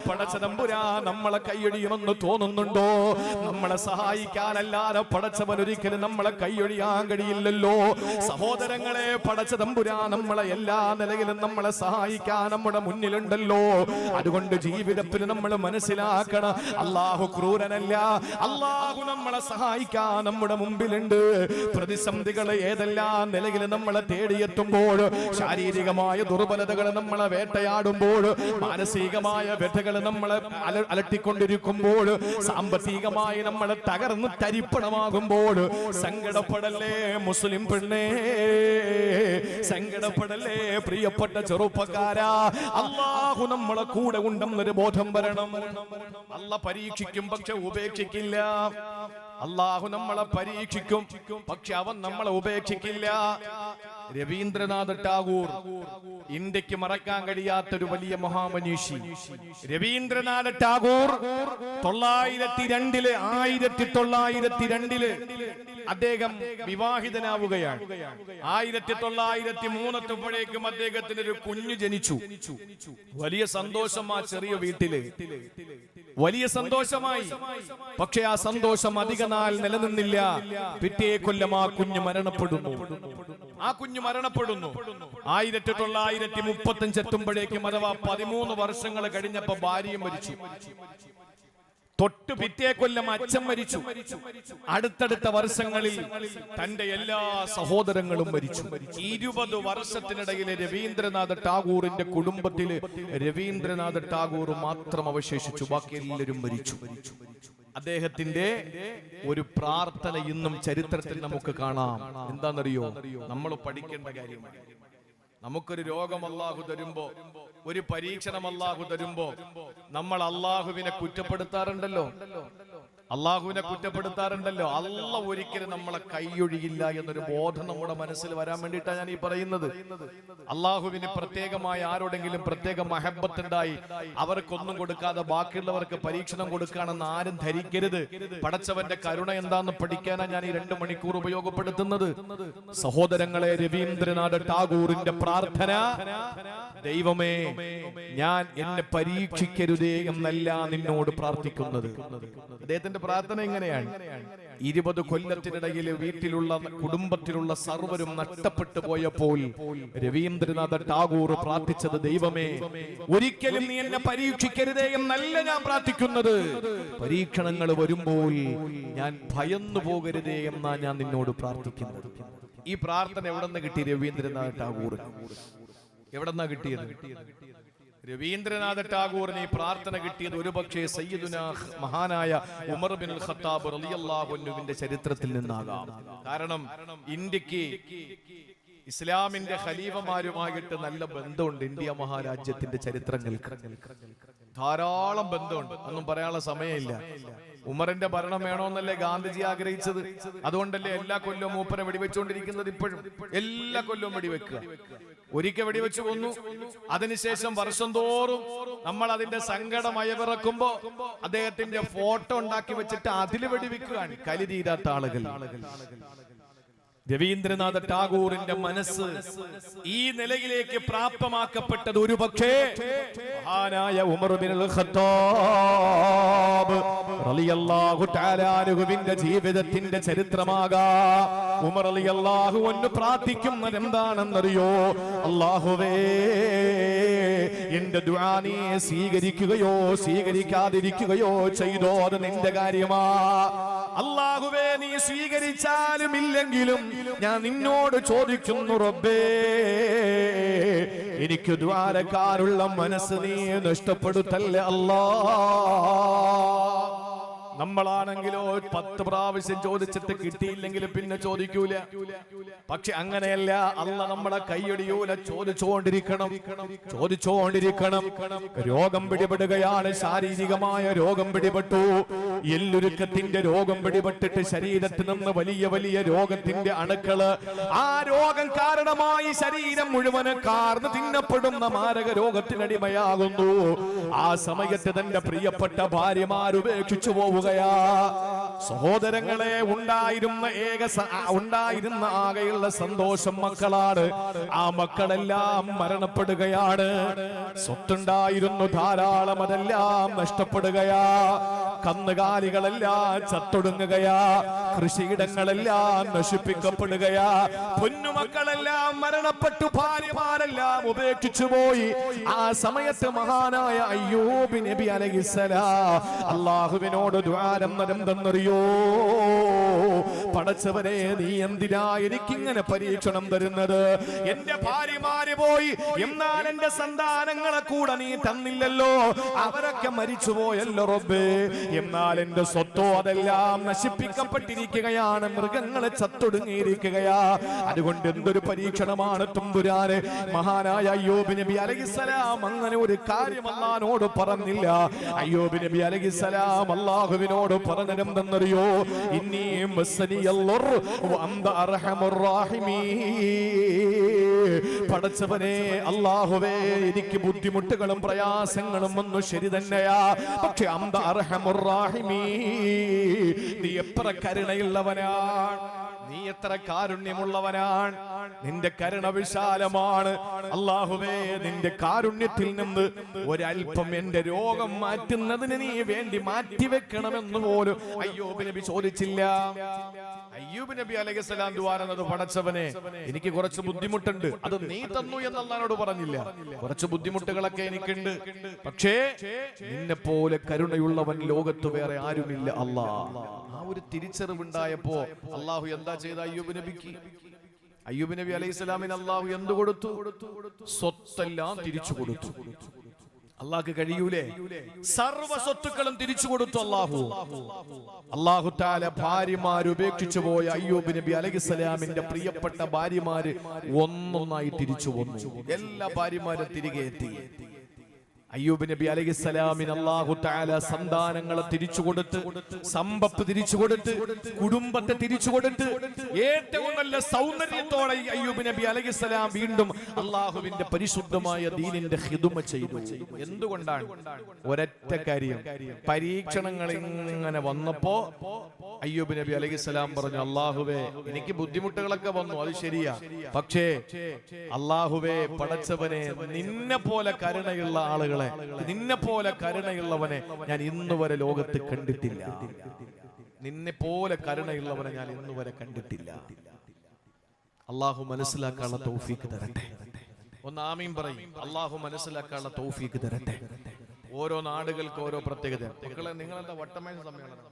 പടച്ചതമ്പുരാ നമ്മളെ കൈയൊഴിയുമെന്ന് തോന്നുന്നുണ്ടോ? നമ്മളെ സഹായിക്കാനല്ലാതെ പടച്ചവൻ ഒരിക്കലും നമ്മളെ കൈയൊഴിയാൻ കഴിയില്ലല്ലോ. സഹോദരങ്ങളെ, പടച്ചതമ്പുരാ നമ്മളെ എല്ലാ നിലയിലും നമ്മളെ സഹായിക്കാൻ നമ്മുടെ മുന്നിലുണ്ടല്ലോ. അതുകൊണ്ട് ജീവിതത്തിൽ നമ്മൾ മനസ്സിലാക്കണം, അല്ലാഹു ക്രൂരനല്ല. അല്ലാഹു നമ്മളെ സഹായിക്കാൻ നമ്മുടെ മുമ്പിലുണ്ട്. പ്രതിസന്ധികളെ ഏതെല്ലാം നിലയിൽ നമ്മളെ തേടിയെത്തുമ്പോൾ, ശാരീരികമായ ദുർബലതകൾ നമ്മളെ വേട്ടയാടുമ്പോൾ, മാനസികമായ വ്യഥകൾ നമ്മളെ അലട്ടിക്കൊണ്ടിരിക്കുമ്പോൾ, സാമ്പത്തികമായി നമ്മളെ തകർന്ന് തരിപ്പണമാകുമ്പോൾ, സങ്കടപ്പെടല്ലേ മുസ്ലിം പെണ്ണേ, സങ്കടപ്പെടല്ലേ പ്രിയപ്പെട്ട ചെറുപ്പക്കാരാ. അല്ലാഹു നമ്മളെ കൂടെ ഉണ്ടെന്നൊരു ബോധം വരണം. അല്ലാഹു പരീക്ഷിക്കും, പക്ഷെ ഉപേക്ഷിക്കില്ല. അല്ലാഹു നമ്മളെ പരീക്ഷിക്കും, പക്ഷെ അവൻ നമ്മളെ ഉപേക്ഷിക്കില്ല. രവീന്ദ്രനാഥ് ടാഗോർ, ഇന്ത്യക്ക് മറക്കാൻ കഴിയാത്തൊരു വലിയ മഹാമനീഷി. രവീന്ദ്രനാഥ് ടാഗോർ 1902 അദ്ദേഹം വിവാഹിതനാവുകയാണ്. 1903 എത്തുമ്പോഴേക്കും അദ്ദേഹത്തിന് ഒരു കുഞ്ഞു ജനിച്ചു. വലിയ സന്തോഷം ആ ചെറിയ വീട്ടില്, വലിയ സന്തോഷമായി. പക്ഷെ ആ സന്തോഷം അധിക നാൾ നിലനിന്നില്ല. പിറ്റേ കൊല്ലം ആ കുഞ്ഞ് മരണപ്പെടുന്നു. 1935 എത്തുമ്പോഴേക്കും, അഥവാ 13 വർഷങ്ങൾ കഴിഞ്ഞപ്പോ ഭാര്യയും മരിച്ചു. തൊട്ട് പിറ്റേ കൊല്ലം അച്ഛൻ മരിച്ചു. അടുത്തടുത്ത വർഷങ്ങളിൽ തന്റെ എല്ലാ സഹോദരങ്ങളും മരിച്ചു. 20 വർഷത്തിനിടയിൽ രവീന്ദ്രനാഥ് ടാഗോറിന്റെ കുടുംബത്തിൽ രവീന്ദ്രനാഥ് ടാഗോർ മാത്രം അവശേഷിച്ചു. ബാക്കി എല്ലാവരും മരിച്ചു. അദ്ദേഹത്തിന്റെ ഒരു പ്രാർത്ഥന ഇന്നും ചരിത്രത്തിൽ നമുക്ക് കാണാം. എന്താണെന്നറിയോ? നമ്മൾ പഠിക്കേണ്ട കാര്യമാണ്. നമുക്കൊരു രോഗം അല്ലാഹു തരുമ്പോ, ഒരു പരീക്ഷണം അല്ലാഹു തരുമ്പോ നമ്മൾ അല്ലാഹുവിനെ കുറ്റപ്പെടുത്താറുണ്ടല്ലോ. അല്ലാഹു ഒരിക്കലും നമ്മളെ കൈയൊഴിയില്ല എന്നൊരു ബോധം നമ്മുടെ മനസ്സിൽ വരാൻ വേണ്ടിയിട്ടാണ് ഞാൻ ഈ പറയുന്നത്. അല്ലാഹുവിന് പ്രത്യേകമായ ആരോടെങ്കിലും പ്രത്യേക മഹബത്ത് ഉണ്ടായി അവർക്കൊന്നും കൊടുക്കാതെ ബാക്കിയുള്ളവർക്ക് പരീക്ഷണം കൊടുക്കുകയാണെന്ന് ആരും ധരിക്കരുത്. പടച്ചവന്റെ കരുണ എന്താന്ന് പഠിക്കാനാണ് ഞാൻ ഈ 2 മണിക്കൂർ ഉപയോഗപ്പെടുത്തുന്നത്. സഹോദരങ്ങളെ, രവീന്ദ്രനാഥ് ടാഗോറിന്റെ പ്രാർത്ഥന, ദൈവമേ ഞാൻ എന്നെ പരീക്ഷിക്കരുതേ എന്നല്ല നിന്നോട് പ്രാർത്ഥിക്കുന്നത്. അദ്ദേഹത്തിന്റെ പ്രാർത്ഥന ഇങ്ങനെയാണ്: 20 കൊല്ലത്തിനിടയിൽ വീട്ടിലുള്ള കുടുംബത്തിലുള്ള സർവരും നഷ്ടപ്പെട്ടു പോയപ്പോൾ രവീന്ദ്രനാഥ് ടാഗോർ പ്രാർത്ഥിച്ചത്, ദൈവമേ ഒരിക്കലും നീ എന്നെ പരീക്ഷിക്കരുതേ എന്നല്ല ഞാൻ പ്രാർത്ഥിക്കുന്നത്. പരീക്ഷണങ്ങൾ വരുമ്പോൾ ഞാൻ ഭയന്നു പോകരുതേ എന്നാ ഞാൻ നിന്നോട് പ്രാർത്ഥിക്കുന്നത്. ഈ പ്രാർത്ഥന എവിടെന്ന് കിട്ടി? രവീന്ദ്രനാഥ് ടാഗോർ എവിടെന്നാ കിട്ടിയത്? രവീന്ദ്രനാഥ് ടാഗോറിന് ഈ പ്രാർത്ഥന കിട്ടിയത് ഒരുപക്ഷെ സയ്യിദുനാ മഹാനായ ഉമർ ബിൻ ഖത്താബ് റളിയല്ലാഹു അൻഹുവിന്റെ ചരിത്രത്തിൽ നിന്നാകാം. കാരണം ഇന്ത്യക്ക് ഇസ്ലാമിന്റെ ഖലീഫമാരുമായിട്ട് നല്ല ബന്ധമുണ്ട്. ഇന്ത്യ മഹാരാജ്യത്തിന്റെ ചരിത്രങ്ങൾക്ക് ധാരാളം ബന്ധമുണ്ട്. ഒന്നും പറയാനുള്ള സമയമില്ല. ഉമറിന്റെ ഭരണം വേണമെന്നല്ലേ ഗാന്ധിജി ആഗ്രഹിച്ചത്? അതുകൊണ്ടല്ലേ എല്ലാ കൊല്ലവും മൂപ്പനെ വെടിവെച്ചുകൊണ്ടിരിക്കുന്നത്. ഇപ്പോഴും എല്ലാ കൊല്ലവും വെടിവെക്കുക. ഒരിക്കൽ വെടിവെച്ചു കൊന്നു. അതിനുശേഷം വർഷം തോറും നമ്മൾ അതിന്റെ സങ്കടം അയവിറക്കുമ്പോ അദ്ദേഹത്തിന്റെ ഫോട്ടോ ഉണ്ടാക്കി വെച്ചിട്ട് അതിൽ വെടിവെക്കുകയാണ്. കലി തീരാത്ത ആളുകൾ. രവീന്ദ്രനാഥ് ടാഗോറിന്റെ മനസ്സ് ഈ നിലയിലേക്ക് പ്രാപ്തമാക്കപ്പെട്ടത് ഒരുപക്ഷേ മഹാനായ ഉമർ ബിൻ ഖത്താബ് റളിയല്ലാഹു തആല അൻഹുവിന്റെ ജീവിതത്തിന്റെ ചരിത്രമാകാം. ഉമർ റളിയല്ലാഹു അൻഹു പ്രാർത്ഥിക്കുന്നത് എന്താണെന്നറിയോ? അല്ലാഹുവേ എന്റെ ദുആ നീ സ്വീകരിക്കുകയോ സ്വീകരിക്കാതിരിക്കുകയോ ചെയ്തോ അത് നിന്റെ കാര്യമാ. അല്ലാഹുവേ നീ സ്വീകരിച്ചാലും ഇല്ലെങ്കിലും ഞാൻ നിന്നോട് ചോദിക്കുന്നു, റബ്ബേ എനിക്ക് ദ്വാരക്കാരുള്ള മനസ്സ് നീ നഷ്ടപ്പെടുത്തല്ലേ അല്ലാഹ്. നമ്മളാണെങ്കിലോ 10 പ്രാവശ്യം ചോദിച്ചിട്ട് കിട്ടിയില്ലെങ്കിലും പിന്നെ ചോദിക്കൂല. പക്ഷെ അങ്ങനെയല്ല. അല്ലാഹ് നമ്മളെ കൈയൊടിയൂല. ചോദിച്ചോണ്ടിരിക്കണം. രോഗം പിടിപെടുകയാണ്. ശാരീരികമായ രോഗം പിടിപെട്ടു. എല്ലുരുക്കത്തിന്റെ രോഗം പിടിപെട്ടിട്ട് ശരീരത്തിൽ നിന്ന് വലിയ വലിയ രോഗത്തിന്റെ അണുക്കള്, ആ രോഗം കാരണമായി ശരീരം മുഴുവന് കാർന്ന് തിന്നപ്പെടുന്ന മാരക രോഗത്തിനടിമയാകുന്നു. ആ സമയത്ത് തന്റെ പ്രിയപ്പെട്ട ഭാര്യമാർ ഉപേക്ഷിച്ചു പോവുക. സഹോദരങ്ങളെ, ഉണ്ടായിരുന്ന ആകെയുള്ള സന്തോഷം മക്കളാണ്. ആ മക്കളെല്ലാം മരണപ്പെടുകയാണ്. സ്വത്തുണ്ടായിരുന്നു ധാരാളം, അതെല്ലാം നഷ്ടപ്പെടുകയാ. കന്നുകാലികളെല്ലാം ചത്തൊടുങ്ങുകയാ. കൃഷിയിടങ്ങളെല്ലാം നശിപ്പിക്കപ്പെടുകയാ. പൊന്നുമക്കളെല്ലാം മരണപ്പെട്ടു. ഭാര്യമാരെല്ലാം ഉപേക്ഷിച്ചു പോയി. ആ സമയത്ത് മഹാനായ അയ്യൂബ് നബി അലൈഹിസ്സലാം അല്ലാഹുവിനോട് ദുആരെന്നറിയോ? പടച്ചവനെ, നീ എന്തിനാ എനിക്കിങ്ങനെ പരീക്ഷണം തരുന്നത്? എന്റെ ഭാര്യമാര് പോയി, എന്നാൽ എന്റെ സന്താനങ്ങളെ കൂടെ നീ തന്നില്ലല്ലോ. അവരൊക്കെ മരിച്ചുപോയല്ലോ റബ്ബേ. എന്നാൽ എന്റെ സ്വത്തോ അതെല്ലാം നശിപ്പിക്കപ്പെട്ടിരിക്കുകയാണ്. മൃഗങ്ങളെ ചത്തൊടുങ്ങിയിരിക്കുകയാ. അതുകൊണ്ട് എന്തൊരു പരീക്ഷണമാണ് തുമ്പുരാന്. മഹാനായ അയ്യൂബ് നബി അലൈഹിസ്സലാം അങ്ങനെ ഒരു കാര്യം അല്ലാഹുവോട് പറഞ്ഞില്ല. അയ്യൂബ് നബി അലൈഹിസ്സലാം അല്ലാഹുവിനോട് പറഞ്ഞതെന്തെന്നറിയോ? ഇന്നി മസ്സനിയല്ലർ വഅന്ത അർഹമുർ റഹീമീൻ. പടച്ചവനെ അല്ലാഹുവേ, എനിക്ക് ബുദ്ധിമുട്ടുകളും പ്രയാസങ്ങളും ഒന്നും ശരി തന്നെയാ. പക്ഷെ അന്ത അർഹമുർ റഹീമീൻ, നീ എത്ര കരുണയുള്ളവനാണ്, നീ എത്ര കാരുണ്യമുള്ളവനാണ്. നിന്റെ കരുണ വിശാലമാണ്. അല്ലാഹുവേ, നിന്റെ കാരുണ്യത്തിൽ നിന്ന് ഒരൽപ്പം എന്റെ രോഗം മാറ്റുന്നതിന് നീ വേണ്ടി മാറ്റിവെക്കണമെന്ന് പോലും അയ്യൂബ് നബി ചോദിച്ചില്ല. അയ്യൂബ് നബി അലൈഹിസ്സലാം ദുആന്നത്, പടച്ചവനെ, എനിക്ക് കുറച്ച് ബുദ്ധിമുട്ടുണ്ട്, അത് നീ തന്നു എന്ന് അല്ലാഹുവോട് പറഞ്ഞില്ല. കുറച്ച് ബുദ്ധിമുട്ടുകളൊക്കെ എനിക്കുണ്ട്, പക്ഷേ നിന്നെ പോലെ കരുണയുള്ളവൻ ലോകത്ത് വേറെ ആരുമില്ല അല്ലാഹ്. ആ ഒരു തിരിച്ചറിവുണ്ടായപ്പോ അല്ലാഹു എന്താ ചെയ്ത അയ്യൂബ് നബിക്ക്? അയ്യൂബ് നബി അലൈഹിസ്സലാമിന് അല്ലാഹു എന്ത് കൊടുത്തു? സ്വത്തെല്ലാം തിരിച്ചു കൊടുത്തു. അല്ലാഹുക്ക് കഴിയൂലേ? സർവ്വ സ്വത്തുക്കളും തിരിച്ചു കൊടുത്തു അല്ലാഹു. അല്ലാഹു തആല ഭാര്യമാര് ഉപേക്ഷിച്ചു പോയ അയ്യൂബ് നബി അലൈഹിസ്സലാമിന്റെ പ്രിയപ്പെട്ട ഭാര്യമാര് ഒന്നൊന്നായി തിരിച്ചു വന്നു. എല്ലാ ഭാര്യമാരും തിരികെ എത്തി. അയ്യൂബ് നബി അലൈഹിസ്സലാമിന് അല്ലാഹു തആല സന്താനങ്ങളെ തിരിച്ചു കൊടുത്ത്, സമ്പത്ത് തിരിച്ചു കൊടുത്ത്, കുടുംബത്തെ തിരിച്ചു കൊടുത്ത്, ഏറ്റവും നല്ല സൗന്ദര്യത്തോടെ അയ്യൂബ് നബി അലൈഹിസ്സലാം വീണ്ടും അല്ലാഹുവിന്റെ പരിശുദ്ധമായ ദീനിന്റെ ഖിദ്മ ചെയ്തു. എന്തുകൊണ്ടാണ്? ഒരൊറ്റ കാര്യം, പരീക്ഷണങ്ങൾ ഇങ്ങനെ വന്നപ്പോ അയ്യൂബ് നബി അലൈഹിസ്സലാം പറഞ്ഞു, അല്ലാഹുവേ, എനിക്ക് ബുദ്ധിമുട്ടുകളൊക്കെ വന്നു, അത് ശരിയാ. പക്ഷേ അല്ലാഹുവേ, പടച്ചവനെ, നിന്നെ പോലെ കരുണയുള്ള ആളുകൾ, നിന്നെ പോലെ കരുണയുള്ളവനെ ഞാൻ ഇന്ന് വരെ ലോകത്ത് കണ്ടിട്ടില്ല. നിന്നെ പോലെ കരുണയുള്ളവനെ ഞാൻ ഇന്ന് വരെ കണ്ടിട്ടില്ല. അല്ലാഹു മനസ്സിലാക്കാനുള്ള തൗഫീഖ് തരട്ടെ. ഒന്ന് ആമീൻ പറയും. അല്ലാഹു മനസ്സിലാക്കാനുള്ള തൗഫീഖ് തരട്ടെ. ഓരോ നാടുകൾക്ക് ഓരോ പ്രത്യേകത. മക്കളെ, നിങ്ങളെന്താ വട്ടമേശ സമ്മേളനം?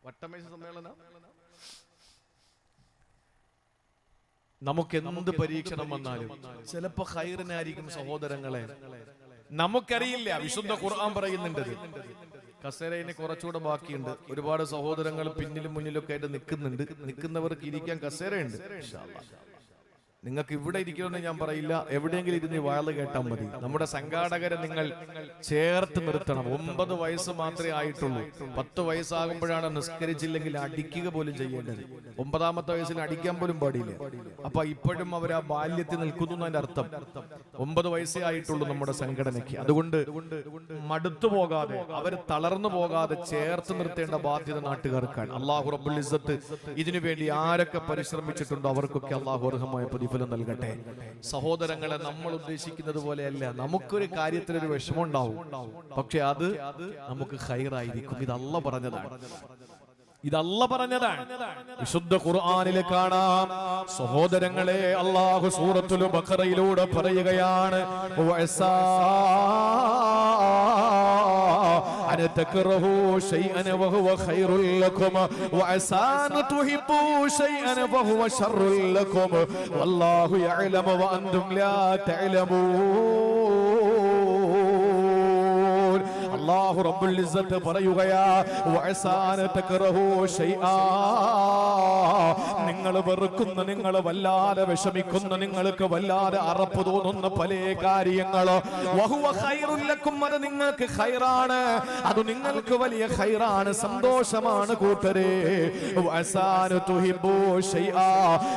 വട്ടമേശ സമ്മേളനം. നമുക്ക് എന്ത് പരീക്ഷണം വന്നാലും ചിലപ്പോ ഖൈറിനായിരിക്കും സഹോദരങ്ങളെ. നമുക്കറിയില്ല. വിശുദ്ധ ഖുർആൻ പറയുന്നുണ്ട്, കസേരയിന് കുറച്ചുകൂടെ ബാക്കിയുണ്ട്. ഒരുപാട് സഹോദരങ്ങൾ പിന്നിലും മുന്നിലൊക്കെ ആയിട്ട് നിൽക്കുന്നവർക്ക് ഇരിക്കാൻ കസേരയുണ്ട്. ഇൻഷാ അല്ലാഹ് നിങ്ങൾക്ക് ഇവിടെ ഇരിക്കുമെന്ന് ഞാൻ പറയില്ല. എവിടെയെങ്കിലും ഇരുന്ന് വാള് കേട്ടാൽ മതി. നമ്മുടെ സംഘാടകരെ നിങ്ങൾ ചേർത്ത് നിർത്തണം. 9 വയസ്സ് മാത്രമേ ആയിട്ടുള്ളൂ. 10 വയസ്സാകുമ്പോഴാണ് നിസ്കരിച്ചില്ലെങ്കിൽ അടിക്കുക പോലും ചെയ്യേണ്ടത്. 9ാമത്തെ വയസ്സിൽ അടിക്കാൻ പോലും പാടില്ല. അപ്പൊ ഇപ്പോഴും അവർ ആ ബാല്യത്തിൽ നിൽക്കുന്നു എന്നതിന്റെ അർത്ഥം. 9 വയസ്സേ ആയിട്ടുള്ളൂ നമ്മുടെ സംഘടനയ്ക്ക്. അതുകൊണ്ട് മടുത്തു പോകാതെ, അവർ തളർന്നു പോകാതെ ചേർത്ത് നിർത്തേണ്ട ബാധ്യത നാട്ടുകാർക്കാണ്. അല്ലാഹു റബ്ബുൽ ഇസ്സത്ത് ഇതിനു വേണ്ടി ആരൊക്കെ പരിശ്രമിച്ചിട്ടുണ്ടോ അവർക്കൊക്കെ അല്ലാഹു അർഹമായ പ്രതിഫലം നൽകട്ടെ. സഹോദരങ്ങളെ, നമ്മൾ ഉദ്ദേശിക്കുന്നത് പോലെയല്ല. നമുക്കൊരു കാര്യത്തിലൊരു വിഷമം ഉണ്ടാവും, പക്ഷെ അത് നമുക്ക് ഖൈറായിരിക്കും. ഇത് അല്ലാഹു പറഞ്ഞതാണ്. വിശുദ്ധ ഖുർആനിൽ കാണാം. സഹോദരങ്ങളെ, അല്ലാഹു സൂറത്തുൽ ബഖറയിലൂടെ പറയുകയാണ്, أن تكرهوا شيئا وهو خير لكم وعسى أن تحبوا شيئا وهو شر لكم والله يعلم وأنتم لا تعلمون. അല്ലാഹു റബ്ബുൽ ഇസ്സത്ത് പറയുകയാ, വഅസാന തക്റഹു ശൈആ, നിങ്ങൾ വെറുക്കുന്ന, നിങ്ങൾ വല്ലാതെ വിഷമിക്കുന്ന, നിങ്ങൾക്ക് വല്ലാതെ അറപ്പ് തോന്നുന്ന പല കാര്യങ്ങൾ, വഹുവ ഖൈറുൽ ലക്കും, അത് നിങ്ങൾക്ക് ഖൈറാണ്, അത് നിങ്ങൾക്ക് വലിയ ഖൈറാണ്, സന്തോഷമാണ് കൂട്ടരെ. വഅസാന തുഹിബ്ബു ശൈആ,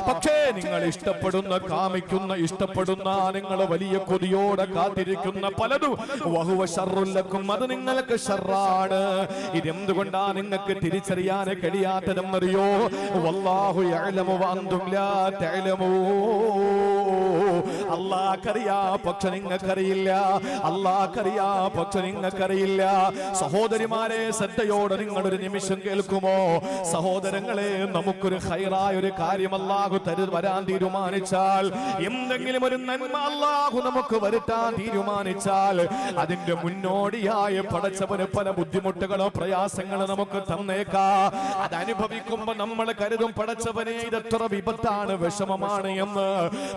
പക്ഷേ നിങ്ങൾ ഇഷ്ടപ്പെടുന്ന, കാമിക്കുന്ന, ഇഷ്ടപ്പെടുന്ന, നിങ്ങൾ വലിയ കൊതിയോടെ കാത്തിരിക്കുന്ന പലതും, വഹുവ ശർറുൽ ലക്കും, അത് നിങ്ങൾക്ക് നിങ്ങൾക്ക് ഷർറാണ്. ഇതെന്തുകൊണ്ടാ നിങ്ങൾക്ക് തിരിച്ചറിയാൻ കഴിയാത്തതെന്നറിയോ? വല്ലാഹു യഅലമു വഅൻതും ലാ തഅലമൂ. അല്ലാഹ്ക്കറിയാ, പക്ഷെ നിങ്ങൾക്കറിയില്ല. അല്ലാഹ്ക്കറിയാ, പക്ഷെ നിങ്ങൾക്കറിയില്ല. സഹോദരിമാരെ, ശ്രദ്ധയോടെ നിങ്ങൾ ഒരു നിമിഷം കേൾക്കുമോ? സഹോദരങ്ങളെ, നമുക്കൊരു ഖൈറായ ഒരു കാര്യം അല്ലാഹു വരാൻ തീരുമാനിച്ചാൽ, എന്തെങ്കിലും ഒരു നന്മ അല്ലാഹു നമുക്ക് വരുത്താൻ തീരുമാനിച്ചാൽ, അതിന്റെ മുന്നോടിയായ പടച്ചവന് പല ബുദ്ധിമുട്ടുകളോ പ്രയാസങ്ങളോ നമുക്ക് തന്നേക്കാം. അത് അനുഭവിക്കുമ്പോ നമ്മൾ കരുതും, പടച്ചവനെ ഇതെത്ര വിപത്താണ്, വിഷമമാണ് എന്ന്.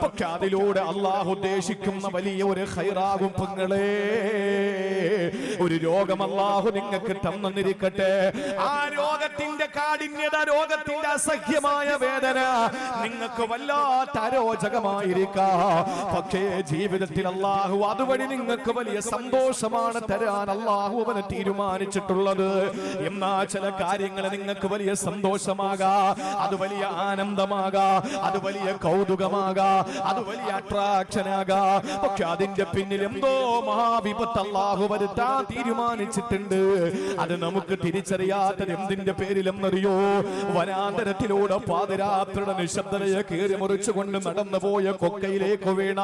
പക്ഷെ അതിലൂടെ അല്ലാഹു ഉദ്ദേശിക്കുന്ന വലിയ ഒരു ഖൈറാകും പെങ്ങളെ. ഒരു രോഗം അല്ലാഹു നിങ്ങൾക്ക് തന്നിരിക്കട്ടെ. ആ രോഗത്തിന്റെ കാഠിന്യത, രോഗത്തിന്റെ അസഹ്യമായ വേദന നിങ്ങൾക്ക് വല്ലാത്ത അരോചകമായിരിക്കാം. പക്ഷേ ജീവിതത്തിൽ അല്ലാഹു അതുവഴി നിങ്ങൾക്ക് വലിയ സന്തോഷമാണ് തരാൻ അല്ലാഹു അവന് തീരുമാനിച്ചിട്ടുള്ളത്. എന്നാ ചില കാര്യങ്ങൾ നിങ്ങൾക്ക് വലിയ സന്തോഷമാകാ, അത് വലിയ ആനന്ദമാകാ, അത് വലിയ കൗതുകമാകാ, അത് വലിയ അട്രാക്ഷനാകാ. പക്ഷെ അതിന്റെ പിന്നിൽ എന്തോ മഹാവിപത്ത് അല്ലാഹു വരുത്താൻ തീരുമാനിച്ചിട്ടുണ്ട്. അത് നമുക്ക് തിരിച്ചറിയാത്തത് എന്തിന്റെ പേരിലെന്നറിയോ? വനാന്തരത്തിലൂടെ പാതിരാത്രിയുടെ നിശബ്ദതയെ കീറി മുറിച്ചുകൊണ്ട് നടന്നുപോയ കൊക്കയിലേക്ക് വീണ,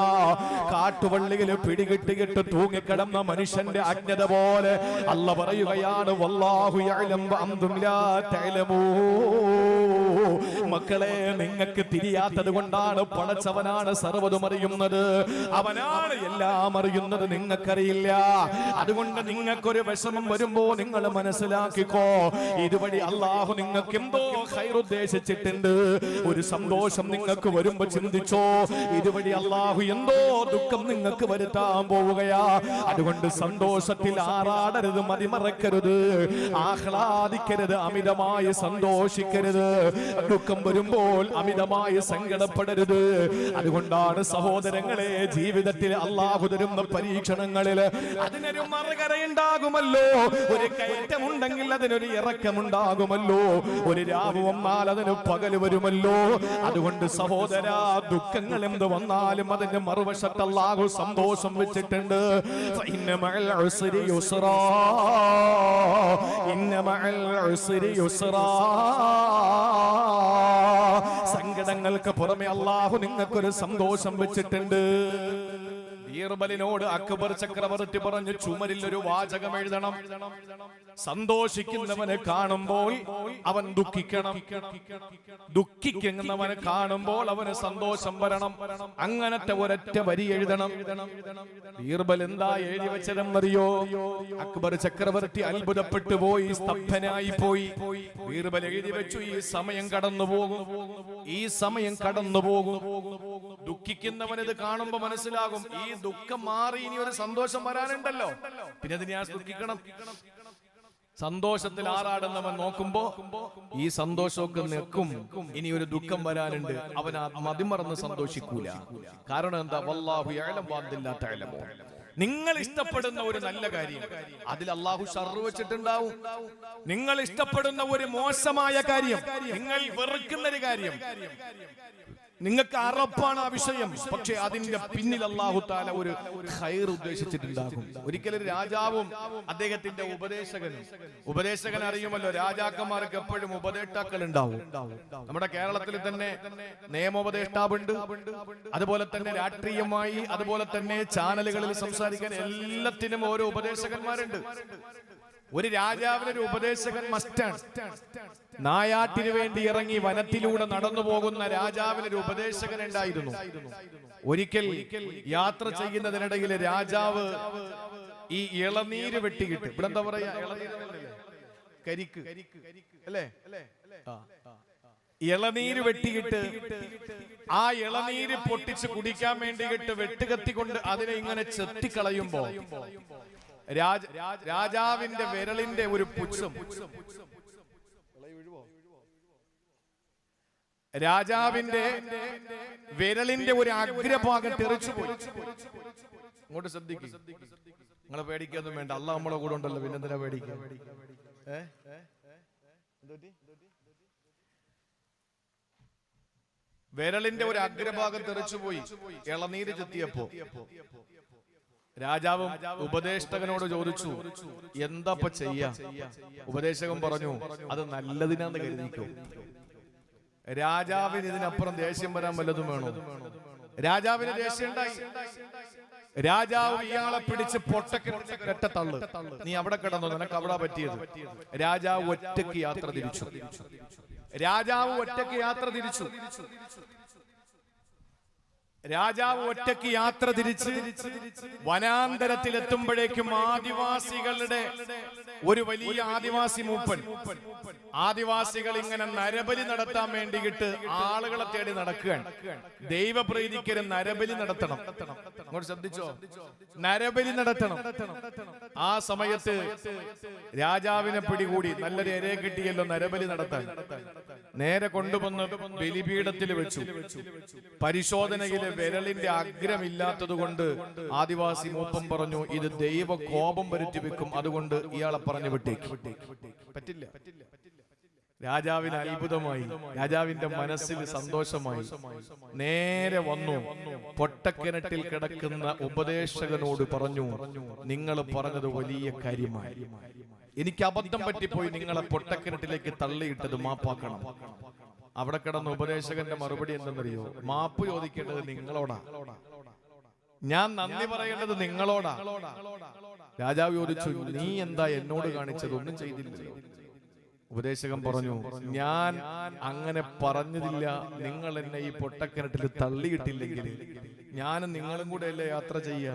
കാട്ടുവള്ളിയിൽ പിടികിട്ടിയിട്ട് തൂങ്ങിക്കിടന്ന മനുഷ്യന്റെ അജ്ഞത പോലെ അല്ല പറയുകയാണ്, വല്ലാഹു യഅലം വഅൻതും ലാ തഅലമൂ. മക്കളെ, നിങ്ങൾക്ക് തിരിയാത്തത് കൊണ്ടാണ്. പടച്ചവനാണ് സർവ്വതും അറിയുന്നത്, അവനാണ് എല്ലാം അറിയുന്നത്, നിങ്ങൾക്കറിയില്ല. അതുകൊണ്ട് നിങ്ങൾക്കൊരു വിഷമം വരുമ്പോ നിങ്ങൾ മനസ്സിലാക്കിക്കോ, ഇതുവഴി അല്ലാഹു നിങ്ങൾക്ക് എന്തോ ഖൈർ ഉദ്ദേശിച്ചിട്ടുണ്ട്. ഒരു സന്തോഷം നിങ്ങൾക്ക് വരുമ്പോ ചിന്തിച്ചോ, ഇതുവഴി അല്ലാഹു എന്തോ ദുഃഖം നിങ്ങൾക്ക് വരുത്താൻ പോവുകയാ. അതുകൊണ്ട് സന്തോഷത്തിൽ ആറാടരുത്, മതിമറക്കരുത്, ആഹ്ലാദിക്കരുത്, അമിതമായി സന്തോഷിക്കരുത്. ദുഃഖം വരുമ്പോൾ അമിതമായി സങ്കടപ്പെടരുത്. അതുകൊണ്ടാണ് സഹോദരങ്ങളെ, ജീവിതത്തിൽ അല്ലാഹു തരുന്ന പരീക്ഷണങ്ങളിൽ അതിനൊരു മറുകരയുണ്ടാകുമല്ലോ. ഒരു കയറ്റമുണ്ടെങ്കിൽ അതിനൊരു ഇറക്കമുണ്ടാകുമല്ലോ. ഒരു രാവ് വന്നാൽ അതിന് പകല് വരുമല്ലോ. അതുകൊണ്ട് സഹോദര, ദുഃഖങ്ങൾ എന്ത് വന്നാലും അതിന്റെ മറുവശത്ത് അല്ലാഹു സന്തോഷം വെച്ചിട്ടുണ്ട്. ഇന്ന മഅൽ ഉസ്രി യുസ്റാ, ഇന്ന മഅൽ ഉസ്രി യുസ്റാ. സങ്കടങ്ങൾക്ക് പുറമെ അല്ലാഹു നിങ്ങൾക്കൊരു സന്തോഷം വെച്ചിട്ടുണ്ട്. ബീർബലിനോട് അക്ബർ ചക്രവർത്തി പറഞ്ഞു, ചുമരിൽ ഒരു വാചകം എഴുതണം. സന്തോഷിക്കുന്നവനെ കാണുമ്പോൾ അവൻ ദുഃഖിക്കണം, ദുഃഖിക്കുന്നവനെ കാണുമ്പോൾ അവന് സന്തോഷം വരണം. അങ്ങനത്തെ ഒരൊറ്റ വരി എഴുതണം. ബീർബൽ എന്താ എഴുതി വെച്ചതെന്നറിയോ? അക്ബർ ചക്രവർത്തി അത്ഭുതപ്പെട്ടു പോയി, സ്തബ്ധനായി പോയി. ബീർബൽ എഴുതി വെച്ചു, ഈ സമയം കടന്നു പോകും, ഈ സമയം കടന്നു പോകും. ദുഃഖിക്കുന്നവനത് കാണുമ്പോ മനസ്സിലാകും, ഈ ദുഃഖം മാറി ഇനി ഒരു സന്തോഷം വരാനുണ്ടല്ലോ, പിന്നെ അതിനെ ഞാൻ ദുഃഖിക്കണം. സന്തോഷത്തിൽ ആറാടുന്നവൻ നോക്കുമ്പോ ഈ സന്തോഷമൊക്കെ നിൽക്കും, ഇനി ഒരു ദുഃഖം വരാനുണ്ട്, അവൻ മതിമറന്ന് സന്തോഷിക്കൂല. കാരണം എന്താ? വല്ലാഹു യഅലം വഅൻതും ലാ തഅലമൂ. നിങ്ങൾ ഇഷ്ടപ്പെടുന്ന ഒരു നല്ല കാര്യം, അതിൽ അല്ലാഹു ഷർറ് വെച്ചിട്ടുണ്ടാവും. നിങ്ങൾ ഇഷ്ടപ്പെടുന്ന ഒരു മോശമായ കാര്യം, നിങ്ങൾ വെറുക്കുന്ന ഒരു കാര്യം, നിങ്ങൾക്ക് അറപ്പാണ് ആ വിഷയം, പക്ഷെ അതിന്റെ പിന്നിൽ അല്ലാഹു തആല ഒരു ഖൈർ ഉദ്ദേശിച്ചിട്ടുണ്ടാകും. ഒരിക്കലും രാജാവും അദ്ദേഹത്തിന്റെ ഉപദേശകൻ അറിയുമല്ലോ, രാജാക്കന്മാർക്ക് എപ്പോഴും ഉപദേഷ്ടാക്കൾ ഉണ്ടാവും. നമ്മുടെ കേരളത്തിൽ തന്നെ നിയമോപദേഷ്ടാവുണ്ട്, അതുപോലെ തന്നെ രാഷ്ട്രീയമായി, അതുപോലെ തന്നെ ചാനലുകളിൽ സംസാരിക്കാൻ എല്ലാത്തിനും ഓരോ ഉപദേശകന്മാരുണ്ട്. ഒരു രാജാവിനൊരു ഉപദേശകൻ മസ്റ്റാണ്. നായാട്ടിന് വേണ്ടി ഇറങ്ങി വനത്തിലൂടെ നടന്നു പോകുന്ന രാജാവിനൊരു ഉപദേശകൻ ഉണ്ടായിരുന്നു. ഒരിക്കൽ യാത്ര ചെയ്യുന്നതിനിടയിൽ രാജാവ് ഈ ഇളനീര് വെട്ടിക്കിട്ട്, ഇവിടെ എന്താ പറയാ, കരിക്ക് അല്ലേ, ഇളനീര് വെട്ടിയിട്ട് ആ ഇളനീര് പൊട്ടിച്ച് കുടിക്കാൻ വേണ്ടിയിട്ട് വെട്ടുകത്തിക്കൊണ്ട് അതിനെ ഇങ്ങനെ ചെത്തിക്കളയുമ്പോ രാജാവിന്റെ വിരലിന്റെ ഒരു പുച്ഛം, രാജാവിന്റെ വിരലിന്റെ ഒരു അഗ്രഭാഗം തെറിച്ചു പോയി. അങ്ങോട്ട് ശ്രദ്ധിക്കും, നിങ്ങളെ പേടിക്കൊന്നും വേണ്ട, അല്ലാഹ് നമ്മളെ കൂടെ ഉണ്ടല്ലോ, പിന്നെന്തിനാ പേടിക്കുക? വിരലിന്റെ ഒരു അഗ്രഭാഗം തെറിച്ചുപോയി ഇളനീര് ചെത്തിയപ്പോ. രാജാവും ഉപദേഷ്ടകനോട് ചോദിച്ചു, എന്താപ്പ ചെയ്യാ? ഉപദേശകൻ പറഞ്ഞു, അത് നല്ലതിനാന്ന് കരുതിക്കോ. രാജാവിന് ഇതിനപ്പുറം ദേഷ്യം വരാൻ വല്ലതും വേണോ? രാജാവിന് ദേഷ്യം ഉണ്ടായി. രാജാവ് ഇയാളെ പിടിച്ച് പൊട്ടക്കെട്ട തള്ളു, നീ അവിടെ കിടന്നോ, നിനക്ക് അവിടെ പറ്റിയത്. രാജാവ് ഒറ്റയ്ക്ക് യാത്ര തിരിച്ചു. രാജാവ് ഒറ്റയ്ക്ക് യാത്ര തിരിച്ചു. രാജാവ് ഒറ്റയ്ക്ക് യാത്ര തിരിച്ച് വനാന്തരത്തിലെത്തുമ്പോഴേക്കും ആദിവാസികളുടെ ഒരു വലിയ ആദിവാസി മൂപ്പൻ, ആദിവാസികൾ ഇങ്ങനെ നരബലി നടത്താൻ വേണ്ടിയിട്ട് ആളുകളെ തേടി നടക്കുകയാണ്. ദൈവപ്രീതിക്കൊരു നരബലി നടത്തണം. അങ്ങോട്ട് ശ്രദ്ധിച്ചോ, നരബലി നടത്തണം. ആ സമയത്ത് രാജാവിനെ പിടികൂടി. നല്ലൊരു ഇരയെ കിട്ടിയല്ലോ നരബലി നടത്താൻ. നേരെ കൊണ്ടുവന്ന് ബലിപീഠത്തിൽ വെച്ചു. പരിശോധനയിലെ വിരലിന്റെ അഗ്രമില്ലാത്തത് കൊണ്ട് ആദിവാസി മൂപ്പൻ പറഞ്ഞു, ഇത് ദൈവ കോപം വരുത്തി വെക്കും, അതുകൊണ്ട് ഇയാളെ പറഞ്ഞു വിട്ടേക്ക്. പറ്റില്ല. രാജാവിന് അത്ഭുതമായി, രാജാവിന്റെ മനസ്സിൽ സന്തോഷമായി. നേരെ വന്നു പൊട്ടക്കിണറ്റിൽ കിടക്കുന്ന ഉപദേശകനോട് പറഞ്ഞു, നിങ്ങൾ പറഞ്ഞത് വലിയ കാര്യമായി, എനിക്ക് അബദ്ധം പറ്റിപ്പോയി, നിങ്ങളെ പൊട്ടക്കിണറ്റിലേക്ക് തള്ളിയിട്ടത് മാപ്പാക്കണം. അവിടെ കിടന്ന ഉപദേശകന്റെ മറുപടി എന്തെന്നറിയോ? മാപ്പ് ചോദിക്കേണ്ടത് നിങ്ങളോടാ, ഞാൻ നന്ദി പറയേണ്ടത് നിങ്ങളോടാ. രാജാവ് ചോദിച്ചു, നീ എന്താ എന്നോട് കാണിച്ചത്? ഒന്നും ചെയ്തില്ലല്ലോ. ഉപദേശകൻ പറഞ്ഞു, ഞാൻ അങ്ങനെ പറഞ്ഞതില്ല. നിങ്ങൾ എന്നെ ഈ പൊട്ടക്കിണറ്റിൽ തള്ളിയിട്ടില്ലെങ്കിൽ ഞാനും നിങ്ങളും കൂടെ അല്ലേ യാത്ര ചെയ്യാ.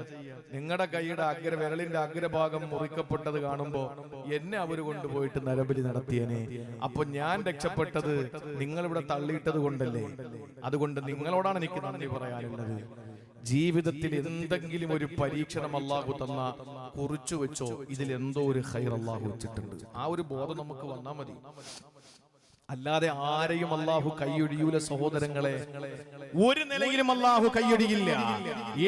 നിങ്ങളുടെ കൈയുടെ വിരലിന്റെ അഗ്രഭാഗം മുറിക്കപ്പെട്ടത് കാണുമ്പോ എന്നെ അവര് കൊണ്ടുപോയിട്ട് നരബലി നടത്തിയനെ. അപ്പൊ ഞാൻ രക്ഷപ്പെട്ടത് നിങ്ങൾ ഇവിടെ തള്ളിയിട്ടത് കൊണ്ടല്ലേ. അതുകൊണ്ട് നിങ്ങളോടാണ് എനിക്ക് നന്ദി പറയാനുള്ളത്. ജീവിതത്തിൽ എന്തെങ്കിലും ഒരു പരീക്ഷണം അല്ലാഹു തന്ന കുറിച്ചു വെച്ചോ, ഇതിൽ എന്തോ ഒരു ഖൈർ അല്ലാഹു വെച്ചിട്ടുണ്ട്. ആ ഒരു ബോധം നമുക്ക് വന്നാൽ മതി. അല്ലാതെ ആരെയും അല്ലാഹു കൈയൊഴിയൂല സഹോദരങ്ങളെ. ഒരു നിലയിലും അല്ലാഹു കൈയൊഴിയില്ല.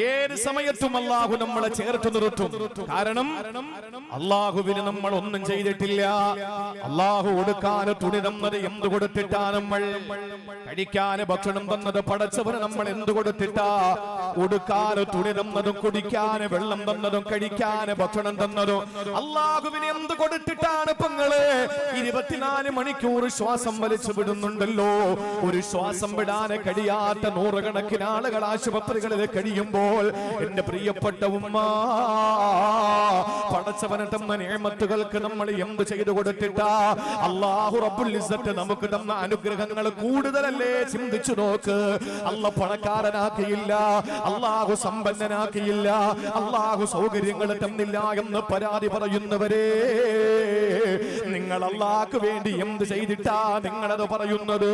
ഏത് സമയത്തും അല്ലാഹു നമ്മളെ ചേർത്ത് നിർത്തും. കാരണം അല്ലാഹുവിന് നമ്മൾ ഒന്നും ചെയ്തിട്ടില്ല. അല്ലാഹു കൊടുക്കാൻ തുണി തന്നത് എന്ത് കൊടുത്തിട്ടാ? നമ്മൾ കഴിക്കാൻ ഭക്ഷണം തന്നത് പടച്ചവന് നമ്മൾ എന്ത് കൊടുത്തിട്ടാ? കൊടുക്കാൻ തുണി തന്നതും കുടിക്കാൻ വെള്ളം തന്നതും കഴിക്കാൻ ഭക്ഷണം തന്നതും അല്ലാഹുവിന് എന്ത് കൊടുത്തിട്ടാണ്? പെങ്ങളെ 24 മണിക്കൂർ ശ്വാസം വലിച്ചു വിടുന്നുണ്ടല്ലോ. ഒരു ശ്വാസം വിടാൻ കഴിയാത്ത നൂറുകണക്കിന് ആളുകൾ ആശുപത്രികളിൽ കഴിയുമ്പോൾ എന്റെ പ്രിയപ്പെട്ട ഉമ്മ, പടച്ചവനെ തന്ന നിഅമത്തുകൾക്ക് നമ്മൾ എന്ത് ചെയ്തു കൊടുത്തിട്ടാ? അല്ലാഹു റബ്ബുൽ ഇസ്സത്ത് നമുക്ക് തന്ന അനുഗ്രഹങ്ങൾ കൂടുതലല്ലേ? ചിന്തിച്ചു നോക്ക്. അല്ലാഹു പണക്കാരനാക്കിയില്ല, അല്ലാഹു സമ്പന്നനാക്കിയില്ല, അല്ലാഹു സൗകര്യങ്ങൾ തന്നില്ല എന്ന് പരാതി പറയുന്നവരെ, നിങ്ങൾ അല്ലാഹുക്ക് വേണ്ടി എന്ത് ചെയ്തിട്ടാ നിങ്ങളത് പറയുന്നത്?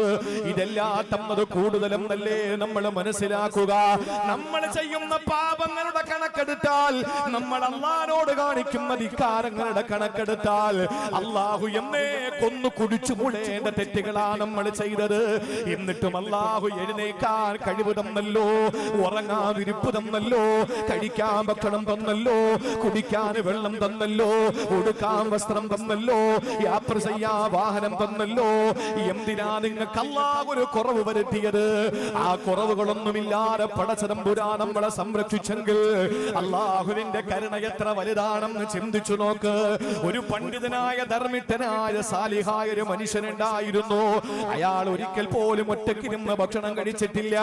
ഇതെല്ലാം തന്നത് കൂടുതലും അല്ലേ നമ്മൾ മനസ്സിലാക്കുക. നമ്മൾ ചെയ്യുന്ന പാപങ്ങളുടെ കണക്കെടുത്താൽ, നമ്മൾ അല്ലാഹുവോട് കാണിക്കുന്ന ധിക്കാരങ്ങളുടെ കണക്കെടുത്താൽ, അല്ലാഹു എന്നെ കൊന്നു കുടിച്ചു മൂടേണ്ട തെറ്റുകളാണ് നമ്മൾ ചെയ്തത്. എന്നിട്ടും അല്ലാഹു എഴുന്നേക്കാൻ കഴിവ് തന്നല്ലോ, ഉറങ്ങാൻ വിരിപ്പ് തന്നല്ലോ, കഴിക്കാൻ ഭക്ഷണം തന്നല്ലോ, കുടിക്കാൻ വെള്ളം തന്നല്ലോ, ഉടുക്കാൻ വസ്ത്രം തന്നല്ലോ, യാത്ര ചെയ്യാൻ വാഹനം തന്നല്ലോ. എന്തിനാ നിങ്ങൾക്ക് അല്ലാഹു ഒരു കുറവ് വരുത്തിയത്? ആ കുറവുകളൊന്നുമില്ലാതെ പടച്ചതമ്പുരാൻ നമ്മളെ സംരക്ഷിച്ചെങ്കിൽ അല്ലാഹുവിന്റെ കരുണ എത്ര വലുതാണെന്ന് ചിന്തിച്ചു നോക്ക്. ഒരു പണ്ഡിതനായ ധർമ്മിഷ്ഠനായ സാലിഹായ ഒരു മനുഷ്യനുണ്ടായിരുന്നു. അയാൾ ഒരിക്കൽ പോലും ഒറ്റയ്ക്കിരുന്ന് ഭക്ഷണം കഴിച്ചിട്ടില്ല.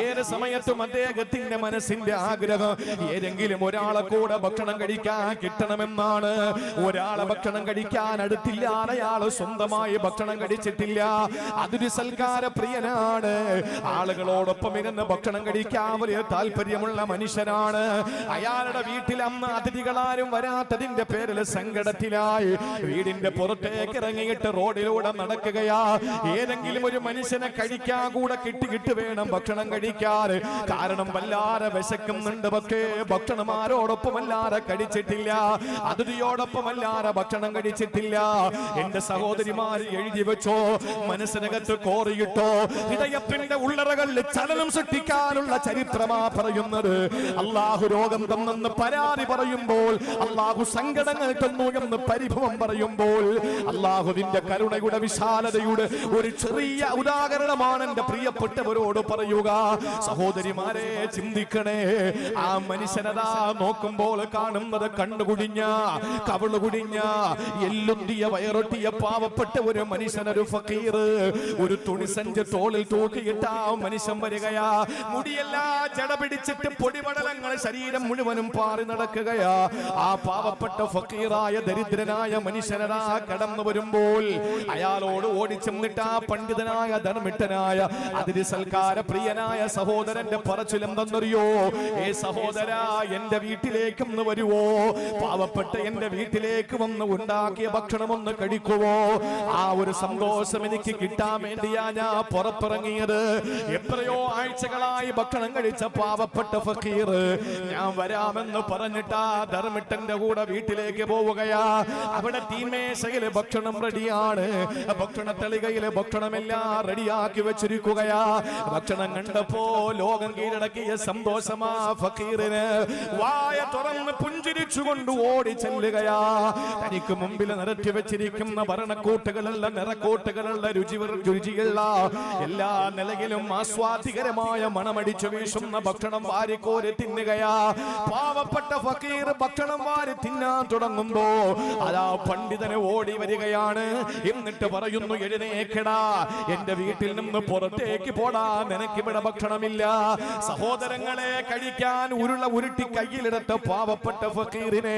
ഏത് സമയത്തും അദ്ദേഹത്തിന്റെ മനസ്സിന്റെ ആഗ്രഹം ഏതെങ്കിലും ഒരാളെ കൂടെ ഭക്ഷണം കഴിക്കാൻ കിട്ടണമെന്നാണ്. ഒരാളെ ഭക്ഷണം കഴിക്കാൻ അടുത്തില്ല, അയാൾ സ്വന്തമായി ഭക്ഷണം കഴിച്ചിട്ടില്ല. അതൊരു സൽക്കാര പ്രിയനാണ്. ആളുകളോടൊപ്പം ഇരുന്ന് ഭക്ഷണം കഴിക്കാൻ വലിയ താല്പര്യമുള്ള മനുഷ്യനാണ്. അയാളുടെ വീട്ടിൽ അന്ന് അതിഥികളാരും വരാത്തതിന്റെ പേരിൽ സങ്കടത്തിലായി വീടിന്റെ പുറത്തേക്ക് ഇറങ്ങിയിട്ട് റോഡിലൂടെ നടക്കുകയാ. ഏതെങ്കിലും ഒരു മനുഷ്യനെ കഴിക്കാൻ കൂടെ കിട്ടി വേണം ഭക്ഷണം കഴിക്കാൻ. കാരണം വല്ലാതെ വിശക്കുന്നുണ്ട്, പക്ഷേ ഭക്ഷണം ആരോടൊപ്പം അല്ലാതെ കഴിച്ചിട്ടില്ല, അതിഥിയോടൊപ്പം അല്ലാതെ ഭക്ഷണം കഴിച്ചിട്ടില്ല. എന്റെ സഹോദരിമാര് എഴുതി വെച്ചോ, മനസ്സിനകത്ത് കോറിയിട്ടോ, ഹൃദയത്തിന്റെ ഉള്ളറകളിൽ ചലനം സൃഷ്ടിക്കാനുള്ള ചരിത്രമാ പറയുന്നത്. അല്ലാഹു രോഗം തന്നെന്ന് പരാതി പറയുമ്പോൾ, അല്ലാഹു അള്ളാഹു സങ്കടങ്ങൾ തന്നു എന്ന് പരിഭവം പറയുമ്പോൾ അള്ളാഹുവിന്റെ കരുണയുടെ വിശാലതയുടെ ഒരു ചെറിയ ഉദാഹരണമാണ് എന്റെ പ്രിയപ്പെട്ടവരോട് പറയുക. സഹോദരിമാരെ ചിന്തിക്കണേ, ആ മനുഷ്യനതാ നോക്കുമ്പോൾ കാണുന്നത് കണ്ണുകുടിഞ്ഞ കവിളുകുടിഞ്ഞ എല്ലുന്തിയ വയറൊട്ടിയ പാവപ്പെട്ട ഒരു മനുഷ്യനൊരു ഫക്കീർ ഒരു തുണിസഞ്ചി തോളിൽ തൂക്കിയിട്ട് ആ മനുഷ്യൻ വരികയാ. മുടിയെല്ലാം ജട പിടിച്ചിട്ട് പൊടിപടലങ്ങൾ ശരീരം മുഴുവനും പാറി നടക്കുകയാ. ആ പാവപ്പെട്ട ഫക്കീറായ ദരിദ്രനായ മനുഷ്യനതാ കടന്നു വരുമ്പോൾ അയാളോട് ഓടിച്ചെന്നിട്ട് ആ പണ്ഡിതനായ ധർമ്മിട്ടനായ അതിഥി സൽക്കാര പ്രിയനായ സഹോദരന്റെ പറച്ചിലെന്തെന്നറിയോ? ഏ സഹോദരാ, എന്റെ വീട്ടിലേക്കൊന്ന് വരുവോ? പാവപ്പെട്ട എന്റെ വീട്ടിലേക്ക് വന്ന് ഉണ്ടാക്കിയ ഭക്ഷണം ഒന്ന് കഴിക്കുവോ? ആ ഒരു സന്തോഷം എനിക്ക് കിട്ടാൻ വേണ്ടിയാ ഞാൻ പുറത്തിറങ്ങിയത്. എത്രയോ ആഴ്ചകളായി ഭക്ഷണം കഴിച്ച പാവപ്പെട്ട ഫക്കീർ ഞാൻ വരാമെന്ന് പറഞ്ഞിട്ടാ ധർമ്മിട്ടന്റെ കൂടെ വീട്ടിലേക്ക് പോവുകയാ. അവിടെ തീന്മേശയില് ഭക്ഷണം റെഡിയാണ്. ഭക്ഷണ തളികയില് ഭക്ഷണമെല്ലാം റെഡിയാക്കി വെച്ചിരിക്കുകയാ. ഭക്ഷണം കണ്ടപ്പോ ലോകം കീഴടക്കിയ സന്തോഷമാ ഫക്കീറിന്. വായ തുറന്ന് പുഞ്ചിരിച്ചുകൊണ്ട് ഓടി ചെല്ലുകയാ. തനിക്ക് മുമ്പിൽ നിരത്തി വെച്ചിരിക്കുന്ന ഭരണക്കൂട്ടുകളുള്ള നിറക്കൂട്ടുകളുള്ള രുചിയുള്ള എല്ലാ നിലയിലും ആസ്വാദികരമായ മണമടിച്ചു വീശുന്ന ഭക്ഷണം വാരിക്കോരി തിന്നുകയാ. പാവപ്പെട്ട ഫക്കീർ ഭക്ഷണം വാരി തിന്നാൻ തുടങ്ങുമ്പോ അതാ പണ്ഡിതനെ ഓടി വരികയാണ്. എന്നിട്ട് പറയുന്നു, എഴുന്നേക്കടാ, എന്റെ വീട്ടിൽ നിന്ന് പുറത്തേക്ക് പോടാ, നിനക്കിവിടെ ഭക്ഷണമില്ല. സഹോദരങ്ങളെ, കഴിക്കാൻ ഉരുട്ടി കയ്യിലെടുത്ത പാവപ്പെട്ട ഫക്കീറിനെ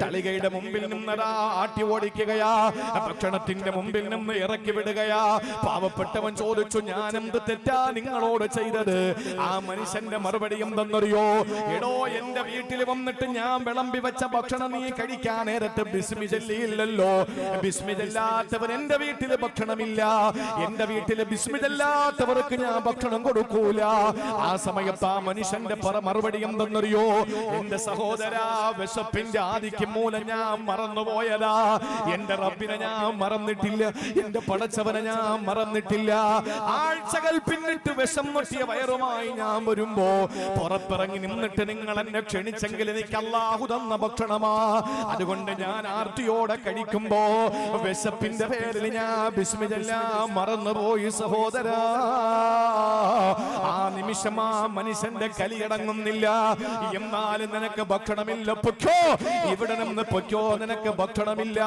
തളികയുടെ മുമ്പിൽ നിന്നതാ ആട്ടി ഓടിക്കുകയാ. ഭക്ഷണത്തിന്റെ മുമ്പിൽ നിന്ന് ഇറക്കി വിടുകയാ. പാവപ്പെട്ടവൻ ചോദിച്ചു, ഞാൻ എന്ത് തെറ്റാ നിങ്ങളോട് ചെയ്തത്? ആ മനുഷ്യന്റെ മറുപടി എന്തെന്നറിയോ? എടോ, എന്റെ വീട്ടിൽ വന്നിട്ട് ഞാൻ വിളമ്പി വെച്ച ഭക്ഷണം നീ കഴിക്കാൻ നേരത്തെ ബിസ്മി ചൊല്ലിയില്ലല്ലോ. ബിസ്മി ചൊല്ലാത്തവൻ എന്റെ വീട്ടിൽ ഭക്ഷണമില്ല. എന്റെ വീട്ടിൽ ബിസ്മി ചൊല്ലാത്തവർക്ക് ഞാൻ ഭക്ഷണം കൊടുക്കൂല. ആ സമയത്ത് ആ മനുഷ്യന്റെ മറുപടി എന്തെന്നറിയോ? എന്റെ സഹോദരാ, വിശപ്പിന്റെ ആദിക്കും മൂലം ഞാൻ മറന്നുപോയതാ. എന്റെ റബ്ബിനെ ഞാൻ മറന്നിട്ടില്ല, എന്റെ പടച്ചവനെ ഞാൻ മറന്നിട്ടില്ല. ആഴ്ചകൾ പിന്നിട്ട് വിഷം നൊട്ടിയ വയറുമായി ഞാൻ വരുമ്പോ പുറത്തിറങ്ങി നിന്നിട്ട് നിങ്ങൾ എന്നെ ക്ഷണിച്ചെങ്കിൽ എനിക്ക് അല്ലാഹു തന്ന ഭക്ഷണമാ. അതുകൊണ്ട് ഞാൻ ആർത്തിയോടെ കഴിക്കുമ്പോ വിശപ്പിന്റെ പേരിൽ ഞാൻ ബിസ്മി ചൊല്ലാൻ മറന്നുപോയി സഹോദരാ. ആ നിമിഷം ആ മനുഷ്യന്റെ കലിയടങ്ങുന്നില്ല. എന്നാലും നിനക്ക് ഭക്ഷണമില്ല, പൊയ്ക്കോ, ഇവിടെ നിന്ന് പൊയ്ക്കോ, നിനക്ക് ഭക്ഷണമില്ല.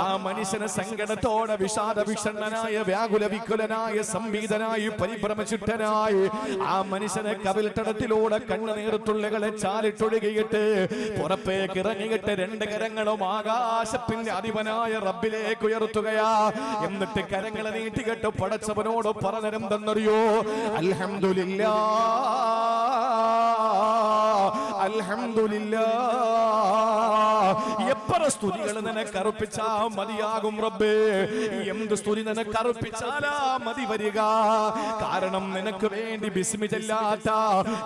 ആ മനുഷ്യന് സങ്കടത്തോടെ വിഷാദവിഷണ്ണനായ വ്യാകുല വികുലനായ സംവീതനായി പരിഭ്രമചിട്ടനായി ആ മനുഷ്യനെ കവിൽത്തടത്തിലൂടെ കണ്ണുനീർത്തുള്ളികളെ ചാലിട്ടൊഴുകിയിട്ട് പുറത്തേക്ക് ഇറങ്ങിയിട്ട് രണ്ട് കരങ്ങളും ആകാശത്തിന്റെ അധിപനായ റബ്ബിലേക്ക് ഉയർത്തുകയാ. എന്നിട്ട് കരങ്ങളെ നീട്ടികെട്ട് പടച്ചവനോട് പറഞ്ഞെന്തെന്നറിയോ? അൽഹംദുലില്ലാ, അൽഹംദുലില്ലാ. എത്ര സ്തുതികൾ നിനക്ക് അർപ്പിച്ചാ മതിയാകും റബ്ബേ? എന്ത് സ്തുതി നിനക്ക് അർപ്പിച്ചാലാ മതി വരിക? കാരണം നിനക്ക് വേണ്ടി ബിസ്മി ചൊല്ലാത്ത,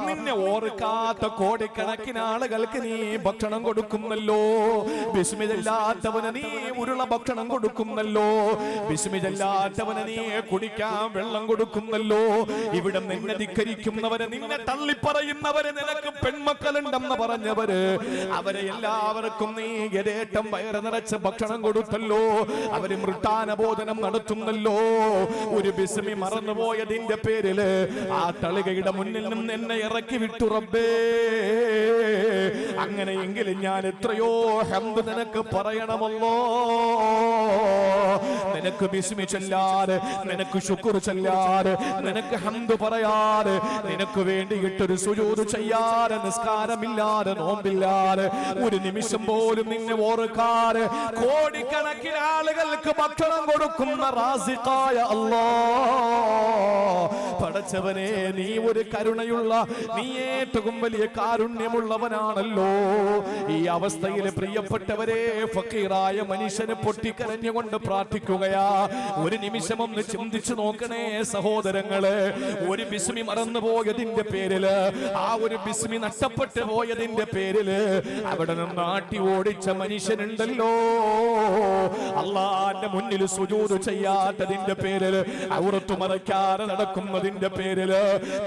നിന്നെ ഓർക്കാത്ത കോടിക്കണക്കിന് ആളുകൾക്ക് നീ ഭക്ഷണം കൊടുക്കുന്നല്ലോ. ബിസ്മി ചൊല്ലാത്തവന് നീ ഉരുള ഭക്ഷണം കൊടുക്കുന്നല്ലോ. ബിസ്മി ചൊല്ലാത്തവന് നീ കുടിക്കാൻ വെള്ളം കൊടുക്കുന്നല്ലോ. ഇവിടെ നിന്നെ ധിക്കരിക്കുന്നവര്, നിന്നെ തള്ളിപ്പറയുന്നവര്, നിനക്ക് പെൺമക്കളുണ്ടെന്ന് പറഞ്ഞവര്, അവരെ എല്ലാവർക്കും നീ യഥേഷ്ടം വയറ് നിറച്ച് ഭക്ഷണം കൊടുത്തല്ലോ. അവര് മൃട്ടാനബോധനം നടത്തുന്നല്ലോ. ഒരു ബിസ്മി മറന്നുപോയതിന്റെ പേരില് ആ തളികയുടെ മുന്നിൽ നിന്ന് എന്നെ ഇറക്കി വിട്ടു റബ്ബേ. അങ്ങനെയെങ്കിൽ ഞാൻ എത്രയോ ഹംദ് നിനക്ക് പറയണമല്ലോ. നിനക്ക് ബിസ്മി ചൊല്ലാതെ, നിനക്ക് ശുക്ർ ചൊല്ലാതെ, നിനക്ക് ഹംദ് പറയാതെ, നിനക്ക് വേണ്ടിയിട്ടൊരു സുജൂദ് ചെയ്യാതെ, നിസ്കാരമില്ലാതെ, നോമ്പില്ലാതെ, ഒരു നിമിഷം പോലും നിന്നെ ഓർക്കാതെ കോടിക്കണക്കിന് ആളുകൾക്ക് ഭക്ഷണം കൊടുക്കുന്ന റാസിഖായ അല്ലാഹ്, പടച്ചവനെ, നീ ഒരു കരുണയുള്ള, നീ ഏറ്റവും വലിയ കാരുണ്യമുള്ളവനാണല്ലോ. ഈ അവസ്ഥയിൽ പ്രിയപ്പെട്ടവരെ, ഫക്കീറായ മനുഷ്യന് പൊട്ടിക്കരഞ്ഞുകൊണ്ട് പ്രാർത്ഥിക്കുകയാ. ഒരു നിമിഷം ഒന്ന് ചിന്തിച്ചു നോക്കണേ സഹോദരങ്ങളെ. ഒരു ബിസ്മി മറന്നുപോയതിന്റെ പേരില്, ആ ഒരു ബിസ്മി നഷ്ടപ്പെട്ടു പോയതിന്റെ പേരില് അവിടെ നിന്ന് ആട്ടി ഓടിച്ച മനുഷ്യനുണ്ടല്ലോ, അള്ളാന്റെ മുന്നിൽ സുജൂദ് ചെയ്യാത്തതിന്റെ പേരിൽ, ഔറത്ത് മറയ്ക്കാതെ നടക്കുന്നതിന്റെ പേരിൽ,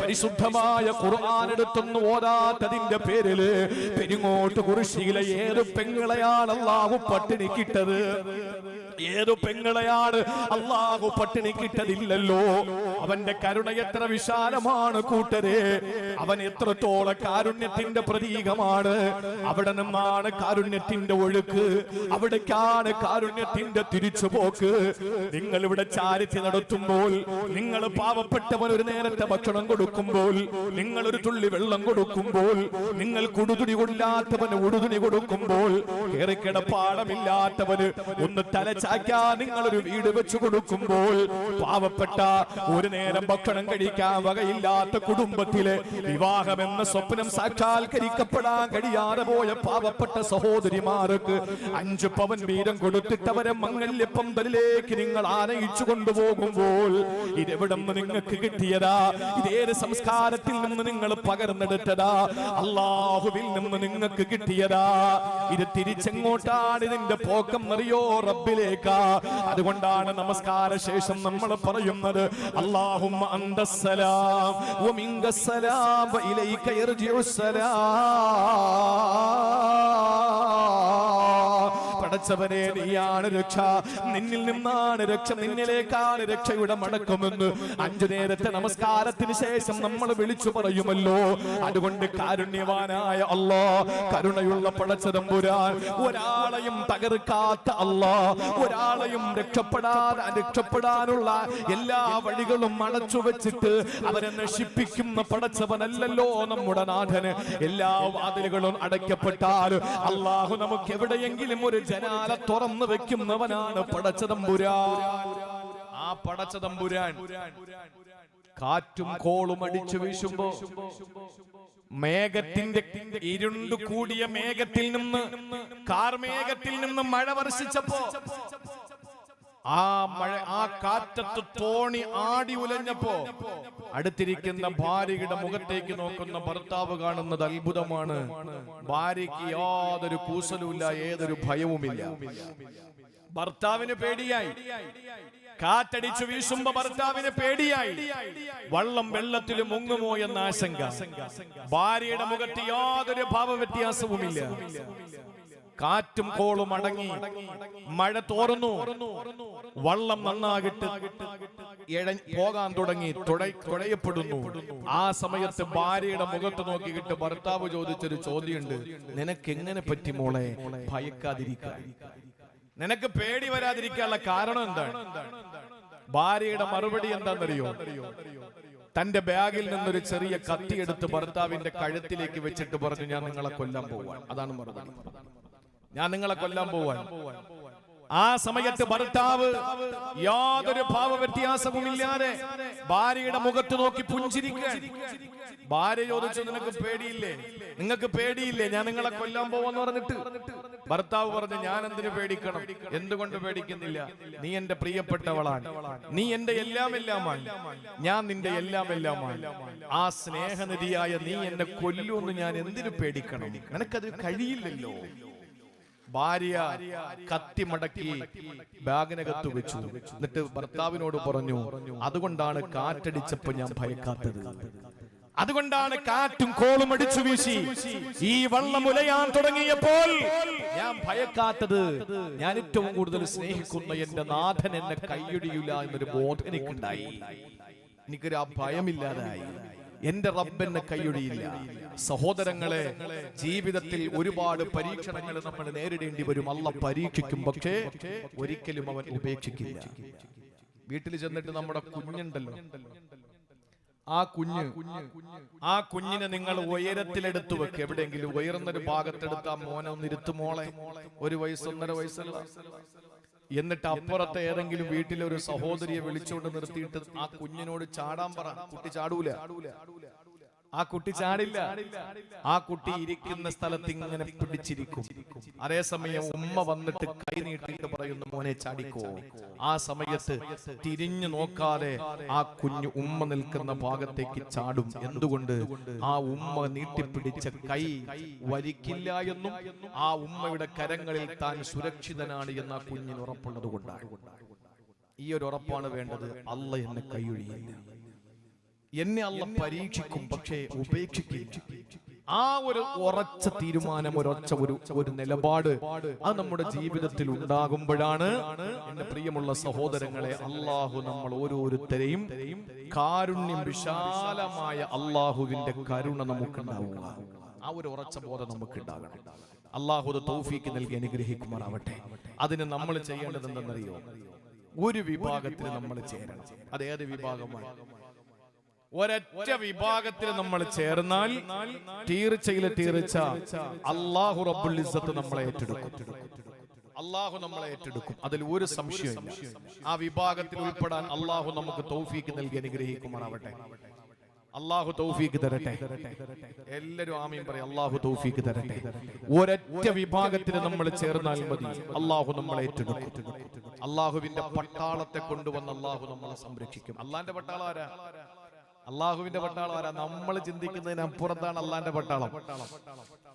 പരിശുദ്ധമായ ഖുർആൻ എടുത്തൊന്ന് ഓതാത്തതിന്റെ പേരില് പെരിങ്ങോട്ട് കുരിശിയിലെ ഏത് പെങ്ങളെയാണ് അല്ലാഹു പട്ടിണിക്കിട്ടത്? ഏതു പെങ്ങളെയാണ് അല്ലാഹു പട്ടിണിക്കിട്ടതില്ലല്ലോ. അവന്റെ കരുണ എത്ര വിശാലമാണ് കൂട്ടരെ, അവൻ എത്രത്തോളം കാരുണ്യത്തിന്റെ പ്രതീകമാണ്. അവിടെ നിന്നാണ് കാരുണ്യത്തിന്റെ ഒഴുക്ക്, അവിടേക്കാണ് കാരുണ്യത്തിന്റെ തിരിച്ചുപോക്ക്. നിങ്ങൾ ഇവിടെ ചാരിറ്റി നടത്തുമ്പോൾ, നിങ്ങൾ പാവപ്പെട്ടവൻ ഒരു നേരത്തെ ഭക്ഷണം കൊടുക്കുമ്പോൾ, നിങ്ങൾ ഒരു തുള്ളി വെള്ളം കൊടുക്കുമ്പോൾ, നിങ്ങൾ കുടുതുണി കൊല്ലാത്തവന് ഉടുതുണി കൊടുക്കുമ്പോൾ, കിടപ്പാടമില്ലാത്തവന് ഒന്ന് തലച്ചാക്കാൻ നിങ്ങളൊരു വീട് വെച്ചു കൊടുക്കുമ്പോൾ, പാവപ്പെട്ട ഒരു നേരം ഭക്ഷണം കഴിക്കാൻ വകയില്ലാത്ത കുടുംബത്തിലെ വിവാഹമെന്ന സ്വപ്നം സാക്ഷാത്കരിക്കപ്പെടാൻ കഴിയാതെ പോയ പാവപ്പെട്ട സഹോദരിമാർക്ക് 5 പവൻ വീതം കൊടുത്തിട്ടവരെ മംഗല്യപ്പന്തലിലേക്ക് നിങ്ങൾ ആനയിച്ചു കൊണ്ടുപോകുമ്പോൾ, ഇതെവിടെ നിന്ന് നിങ്ങൾക്ക് കിട്ടിയതാ? ഇതേത് സംസ്കാരത്തിൽ നിന്ന് നിങ്ങൾ പകർന്നെടുത്തതാ? അല്ലാഹുവിൽ നിന്ന് നിങ്ങൾക്ക് കിട്ടിയതാ? ഇത് തിരിച്ചെങ്ങോട്ടാണ് ഇതിന്റെ പോക്കം അറിയോ? റബ്ബിലേക്കാ. അതുകൊണ്ടാണ് നമസ്കാര ശേഷം നമ്മൾ പറയുന്നത് അല്ലാഹുമ്മ അന്തസ്സലാം വ മിൻകസ്സലാം വ ഇലൈക യർജിഉസ്സലാം. പടച്ചവനെ, നീയാണ് രക്ഷ, നിന്നിൽ നിന്നാണ് രക്ഷ, നിന്നിലേക്കാണ് രക്ഷയുടെ മടക്കമെന്ന് 5 നേരത്തെ നമസ്കാരത്തിന് ശേഷം നമ്മൾ വിളിച്ചു പറയുമല്ലോ. അതുകൊണ്ട് കാരുണ്യവാനായ അല്ലാഹ്, കരുണയുള്ള പടച്ചതമ്പുരാൻ, ഒരാളെയും തകർക്കാത്ത അല്ലാഹ്, ഒരാളെയും രക്ഷപ്പെടാനുള്ള എല്ലാ വഴികളും അടച്ചു വെച്ചിട്ട് അവരെ നശിപ്പിക്കുന്ന പടച്ചവനല്ലല്ലോ നമ്മുടെ നാഥന്. എല്ലാ വാതിലുകളും അടയ്ക്കപ്പെട്ടാൽ അല്ലാഹു നമുക്ക് എവിടെയെങ്കിലും ഒരു ജനാല തുറന്നു വെക്കുന്നവനാണ് പടച്ചതമ്പുരാൻ. ആ പടച്ചതമ്പുരാൻ കാറ്റും കോളും അടിച്ചു വീശുമ്പോ, മേഘത്തിന്റെ ഇരുണ്ടു കൂടിയ മേഘത്തിൽ നിന്ന്, കാർമേഘത്തിൽ നിന്ന് മഴ വർഷിച്ചപ്പോ, ആ കാറ്റത്ത് തോണി ആടി ഉലഞ്ഞപ്പോ അടുത്തിരിക്കുന്ന ഭാര്യയുടെ മുഖത്തേക്ക് നോക്കുന്ന ഭർത്താവ് കാണുന്നത് അത്ഭുതമാണ്. ഭാര്യയ്ക്ക് യാതൊരു കൂസലുമില്ല, ഏതൊരു ഭയവുമില്ല. ഭർത്താവിന് പേടിയായി. കാറ്റടിച്ചു വീശുമ്പോ ഭർത്താവിന് പേടിയായി. വള്ളം വെള്ളത്തിൽ മുങ്ങുമോ എന്ന ആശങ്ക. ഭാര്യയുടെ മുഖത്ത് യാതൊരു ഭാവവ്യത്യാസവുമില്ല. കാറ്റും കോളും അടങ്ങി, മഴ തോർന്നു, വള്ളം നന്നാകിട്ട് പോകാൻ തുടങ്ങി, തുഴയപ്പെടുന്നു. ആ സമയത്ത് ഭാര്യയുടെ മുഖത്ത് നോക്കിയിട്ട് ഭർത്താവ് ചോദിച്ചൊരു ചോദ്യമുണ്ട്: നിനക്ക് എങ്ങനെ പറ്റി മോളെ ഭയക്കാതിരിക്കാൻ? നിനക്ക് പേടി വരാതിരിക്കാനുള്ള കാരണം എന്താണ്? ഭാര്യയുടെ മറുപടി എന്താണെന്നറിയോ? തന്റെ ബാഗിൽ നിന്നൊരു ചെറിയ കത്തിയെടുത്ത് ഭർത്താവിന്റെ കഴുത്തിലേക്ക് വെച്ചിട്ട് പറഞ്ഞു, ഞാൻ നിങ്ങളെ കൊല്ലാൻ പോവാൻ. അതാണ് മറുപടി. ഞാൻ നിങ്ങളെ കൊല്ലാൻ പോവാൻ. ആ സമയത്ത് ഭർത്താവ് യാതൊരു ഭാവവ്യത്യാസവുമില്ലാതെ ഭാര്യയുടെ മുഖത്ത് നോക്കി പുഞ്ചിരിക്കാൻ. ഭാര്യ ചോദിച്ചു, നിനക്ക് പേടിയില്ലേ? നിങ്ങൾക്ക് പേടിയില്ലേ ഞാൻ നിങ്ങളെ കൊല്ലാൻ പോവാന്ന് പറഞ്ഞിട്ട്? ഭർത്താവ് പറഞ്ഞു, ഞാൻ എന്തിനു പേടിക്കണം? എന്തുകൊണ്ട് പേടിക്കുന്നില്ല? നീ എന്റെ പ്രിയപ്പെട്ടവളാണ്, നീ എന്റെ എല്ലാമാണ്, ഞാൻ നിന്റെ എല്ലാമാണ്. ആ സ്നേഹനിധിയായ നീ എന്നെ കൊല്ലുമെന്ന് ഞാൻ എന്തിനു പേടിക്കണം? നിനക്കത് കഴിയില്ലല്ലോ. ഭാര്യ കത്തി മടക്കി ബാഗിനകത്ത് വെച്ചു. എന്നിട്ട് ഭർത്താവിനോട് പറഞ്ഞു, അതുകൊണ്ടാണ് കാറ്റടിച്ചപ്പോ ഞാൻ ഭയക്കാത്തത്, അതുകൊണ്ടാണ് കാറ്റും കോളും അടിച്ചു വീശി ഈ വള്ളം ഉലയാൻ തുടങ്ങിയപ്പോൾ ഞാൻ ഭയക്കാത്തത്. ഞാൻ ഏറ്റവും കൂടുതൽ സ്നേഹിക്കുന്ന എന്റെ നാഥൻ എന്നെ കൈയൊഴിയില്ല എന്നൊരു ബോധം എനിക്കുണ്ടായി. എനിക്കൊരു ആ ഭയമില്ലാതായി. എന്റെ റബ്ബെന്നെ കൈയൊഴിയില്ല. സഹോദരങ്ങളെ, ജീവിതത്തിൽ ഒരുപാട് പരീക്ഷണങ്ങൾ നമ്മൾ നേരിടേണ്ടി വരും. അല്ലാഹ് പരീക്ഷിക്കും, പക്ഷേ ഒരിക്കലും അവൻ ഉപേക്ഷിക്കില്ല. വീട്ടിൽ ചെന്നിട്ട് നമ്മുടെ കുഞ്ഞുണ്ടല്ലോ, ആ കുഞ്ഞിനെ നിങ്ങൾ ഉയരത്തിലെടുത്തു വെക്ക്. എവിടെയെങ്കിലും ഉയർന്നൊരു ഭാഗത്തെടുത്ത് ആ മോനെ ഒന്നിരുത്തു. മോളെ 1 വയസ്സ് 1.5 വയസ്സുള്ള. എന്നിട്ട് അപ്പുറത്തെ ഏതെങ്കിലും വീട്ടിലെ ഒരു സഹോദരിയെ വിളിച്ചുകൊണ്ട് നിർത്തിയിട്ട് ആ കുഞ്ഞിനോട് ചാടാൻ പറ. കുട്ടി ചാടൂല. ആ കുട്ടി ചാടില്ല. ആ കുട്ടി ഇരിക്കുന്ന സ്ഥലത്ത് ഇങ്ങനെ പിടിച്ചിരിക്കും. അതേസമയം ഉമ്മ വന്നിട്ട് കൈ നീട്ടിയിട്ട് പറയുന്നു, മോനെ ചാടിക്കോ. ആ സമയത്ത് തിരിഞ്ഞു നോക്കാതെ ആ കുഞ്ഞു ഉമ്മ നിൽക്കുന്ന ഭാഗത്തേക്ക് ചാടും. എന്തുകൊണ്ട്? ആ ഉമ്മ നീട്ടിപ്പിടിച്ച കൈ വലിക്കില്ല എന്നും ആ ഉമ്മയുടെ കരങ്ങളിൽ താൻ സുരക്ഷിതനാണ് എന്ന ആ കുഞ്ഞിന് ഉറപ്പുള്ളത് കൊണ്ടാണ്. ഈ ഒരു ഉറപ്പാണ് വേണ്ടത്. അല്ല എന്നെ കൈയൊഴിയില്ല, എന്നെ അല്ല പരീക്ഷിക്കും, പക്ഷേ ഉപേക്ഷിക്കില്ല. ആ ഒരു ഉറച്ച തീരുമാനം, ഒരു നിലപാട് അത് നമ്മുടെ ജീവിതത്തിൽ ഉണ്ടാകുമ്പോഴാണ് എന്റെ പ്രിയമുള്ള സഹോദരങ്ങളെ, അള്ളാഹു നമ്മൾ ഓരോരുത്തരെയും കാരുണ്യം, വിശാലമായ അള്ളാഹുവിന്റെ കരുണ നമുക്കുണ്ടാവുക. ആ ഒരു ഉറച്ച ബോധം നമുക്ക് ഉണ്ടാകണം. അള്ളാഹു തൗഫീക്ക് നൽകി അനുഗ്രഹിക്കുമാറാവട്ടെ. അതിന് നമ്മൾ ചെയ്യേണ്ടത് എന്തെന്നറിയോ? ഒരു വിഭാഗത്തിൽ നമ്മൾ ചേരണം. അതേത് വിഭാഗമാണ്? ഒരൊറ്റ വിഭാഗത്തിൽ നമ്മൾ ചേർന്നാൽ തീർച്ച അല്ലാഹു റബ്ബുൽ ഇസ്സത്ത് നമ്മളെ ഏറ്റെടുക്കും. അല്ലാഹു നമ്മളെ ഏറ്റെടുക്കും, അതിൽ ഒരു സംശയമില്ല. ആ വിഭാഗത്തിൽ ഉൾപ്പെടാൻ അല്ലാഹു നമുക്ക് തൗഫീക്ക് നൽകി അനുഗ്രഹിക്കുമാറാവട്ടെ. അല്ലാഹു തൗഫീക്ക് തരട്ടെ. എല്ലാവരും ആമീൻ പറയും. അല്ലാഹു തൗഫീക്ക് തരട്ടെ. ഒരൊറ്റ വിഭാഗത്തിൽ നമ്മൾ ചേർന്നാൽ മതി, അല്ലാഹു നമ്മളെ ഏറ്റെടുക്കും. അല്ലാഹുവിന്റെ പട്ടാളത്തെ കൊണ്ടുവന്ന് അല്ലാഹു നമ്മളെ സംരക്ഷിക്കും. അല്ലാഹുവിന്റെ പട്ടാളം ആരാ? അള്ളാഹുവിന്റെ പട്ടാളം ആരാ? നമ്മൾ ചിന്തിക്കുന്നതിന് അപ്പുറത്താണ് അള്ളാന്റെ പട്ടാളം.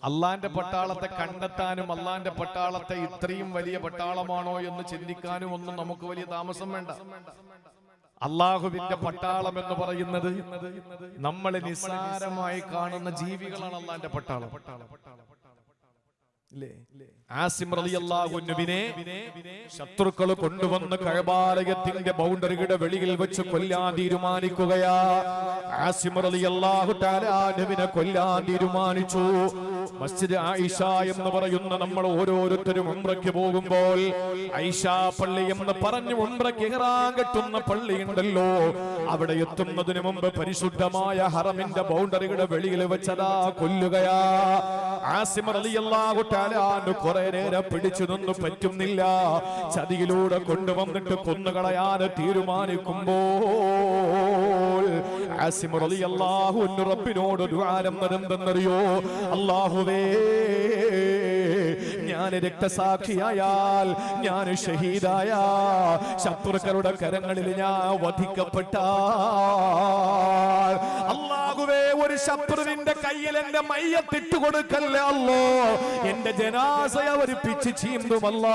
അള്ളാന്റെ പട്ടാളത്തെ കണ്ടെത്താനും അള്ളാന്റെ പട്ടാളത്തെ ഇത്രയും വലിയ പട്ടാളമാണോ എന്ന് ചിന്തിക്കാനും ഒന്നും നമുക്ക് വലിയ താമസം വേണ്ട. അള്ളാഹുവിന്റെ പട്ടാളം എന്ന് പറയുന്നത് നമ്മൾ നിസ്സാരമായി കാണുന്ന ജീവികളാണ് അള്ളാന്റെ പട്ടാളം. ആസിം റളിയല്ലാഹു അൻഹുവിനെ ശത്രുക്കൾ കൊണ്ടുവന്ന് കഅബാലയത്തിന്റെ ബൗണ്ടറിയുടെ വെളിയിൽ വെച്ച് കൊല്ലാൻ തീരുമാനിക്കുകയാ. ആസിം റളിയല്ലാഹു തആല അൻഹുവിനെ കൊല്ലാൻ തീരുമാനിച്ചു. മസ്ജിദ് ആയിഷ എന്ന് പറയുന്ന നമ്മൾ ഓരോരുത്തരും ഉംറയ്ക്ക് പോകുമ്പോൾ ആയിഷ പള്ളി എന്ന് പറഞ്ഞ് ഉംറയ്ക്ക് ഇഹ്റാം കെട്ടുന്ന പള്ളിയുണ്ടല്ലോ, അവിടെ എത്തുന്നതിന് മുമ്പ് പരിശുദ്ധമായ ഹറമിന്റെ ബൗണ്ടറിയുടെ വെളിയിൽ വെച്ചതാ കൊല്ലുകയാ. ആസിം റളിയല്ലാഹു തആല കുറെ നേരം പിടിച്ചു നിന്നു, പറ്റുന്നില്ല. ചതിയിലൂടെ കൊണ്ടുവന്നിട്ട് കൊന്നുകളയാൻ തീരുമാനിക്കുമ്പോൾ ആസിം റളിയല്ലാഹു അൻഹു റബ്ബിനോട് ദുആ എന്തെന്നറിയോ? അല്ലാഹുവേ, ഞാൻ രക്തസാക്ഷിയായാൽ, ഞാൻ ഷഹീദായ, ശത്രുക്കളുടെ കരങ്ങളിൽ ഞാൻ വധിക്കപ്പെട്ടാൽ, അല്ലാഹുവേ, ഒരു ശത്രുവിന്റെ കയ്യിൽ എന്റെ മയ്യത്തിട്ട് കൊടുക്കല്ലേ അല്ലോ. എന്റെ ജനാസ അവർ പിച്ച് ചീന്തുമല്ല,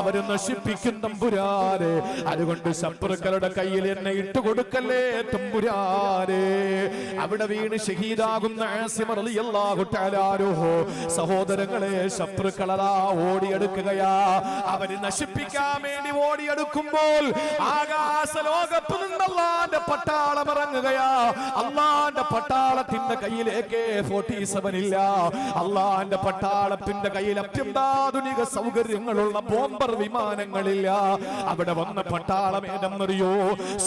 അവര് നശിപ്പിക്കും തമ്പുരാനെ. അതുകൊണ്ട് ശത്രുക്കളുടെ കയ്യിൽ എന്നെ ഇട്ട് കൊടുക്കല്ലേ തമ്പുരാനെ. അവിടെ വീണ് ഷഹീദാകുന്ന ആസിം റളിയല്ലാഹു തആല അൻഹു സഹോദരങ്ങളെ, ശത്രുക്കളാ ഓടിയെടുക്കുകയാ. അവര് നശിപ്പിക്കാൻ വേണ്ടി ഓടിയെടുക്കുമ്പോൾ ആകാശ ലോകത്ത് നിന്ന് അല്ലാഹുവിന്റെ പട്ടാളം ഇറങ്ങുകയാ. അല്ലാഹുവിന്റെ പട്ടാളത്തിന്റെ കയ്യിലേക്ക് 47 ഇല്ല. അല്ലാഹുവിന്റെ പട്ടാളത്തിന്റെ കയ്യിൽ അത്യന്താധുനിക സൗകര്യങ്ങളുള്ള ബോംബർ വിമാനങ്ങളില്ല. അവിടെ വന്ന പട്ടാളം ഏതെന്നറിയോ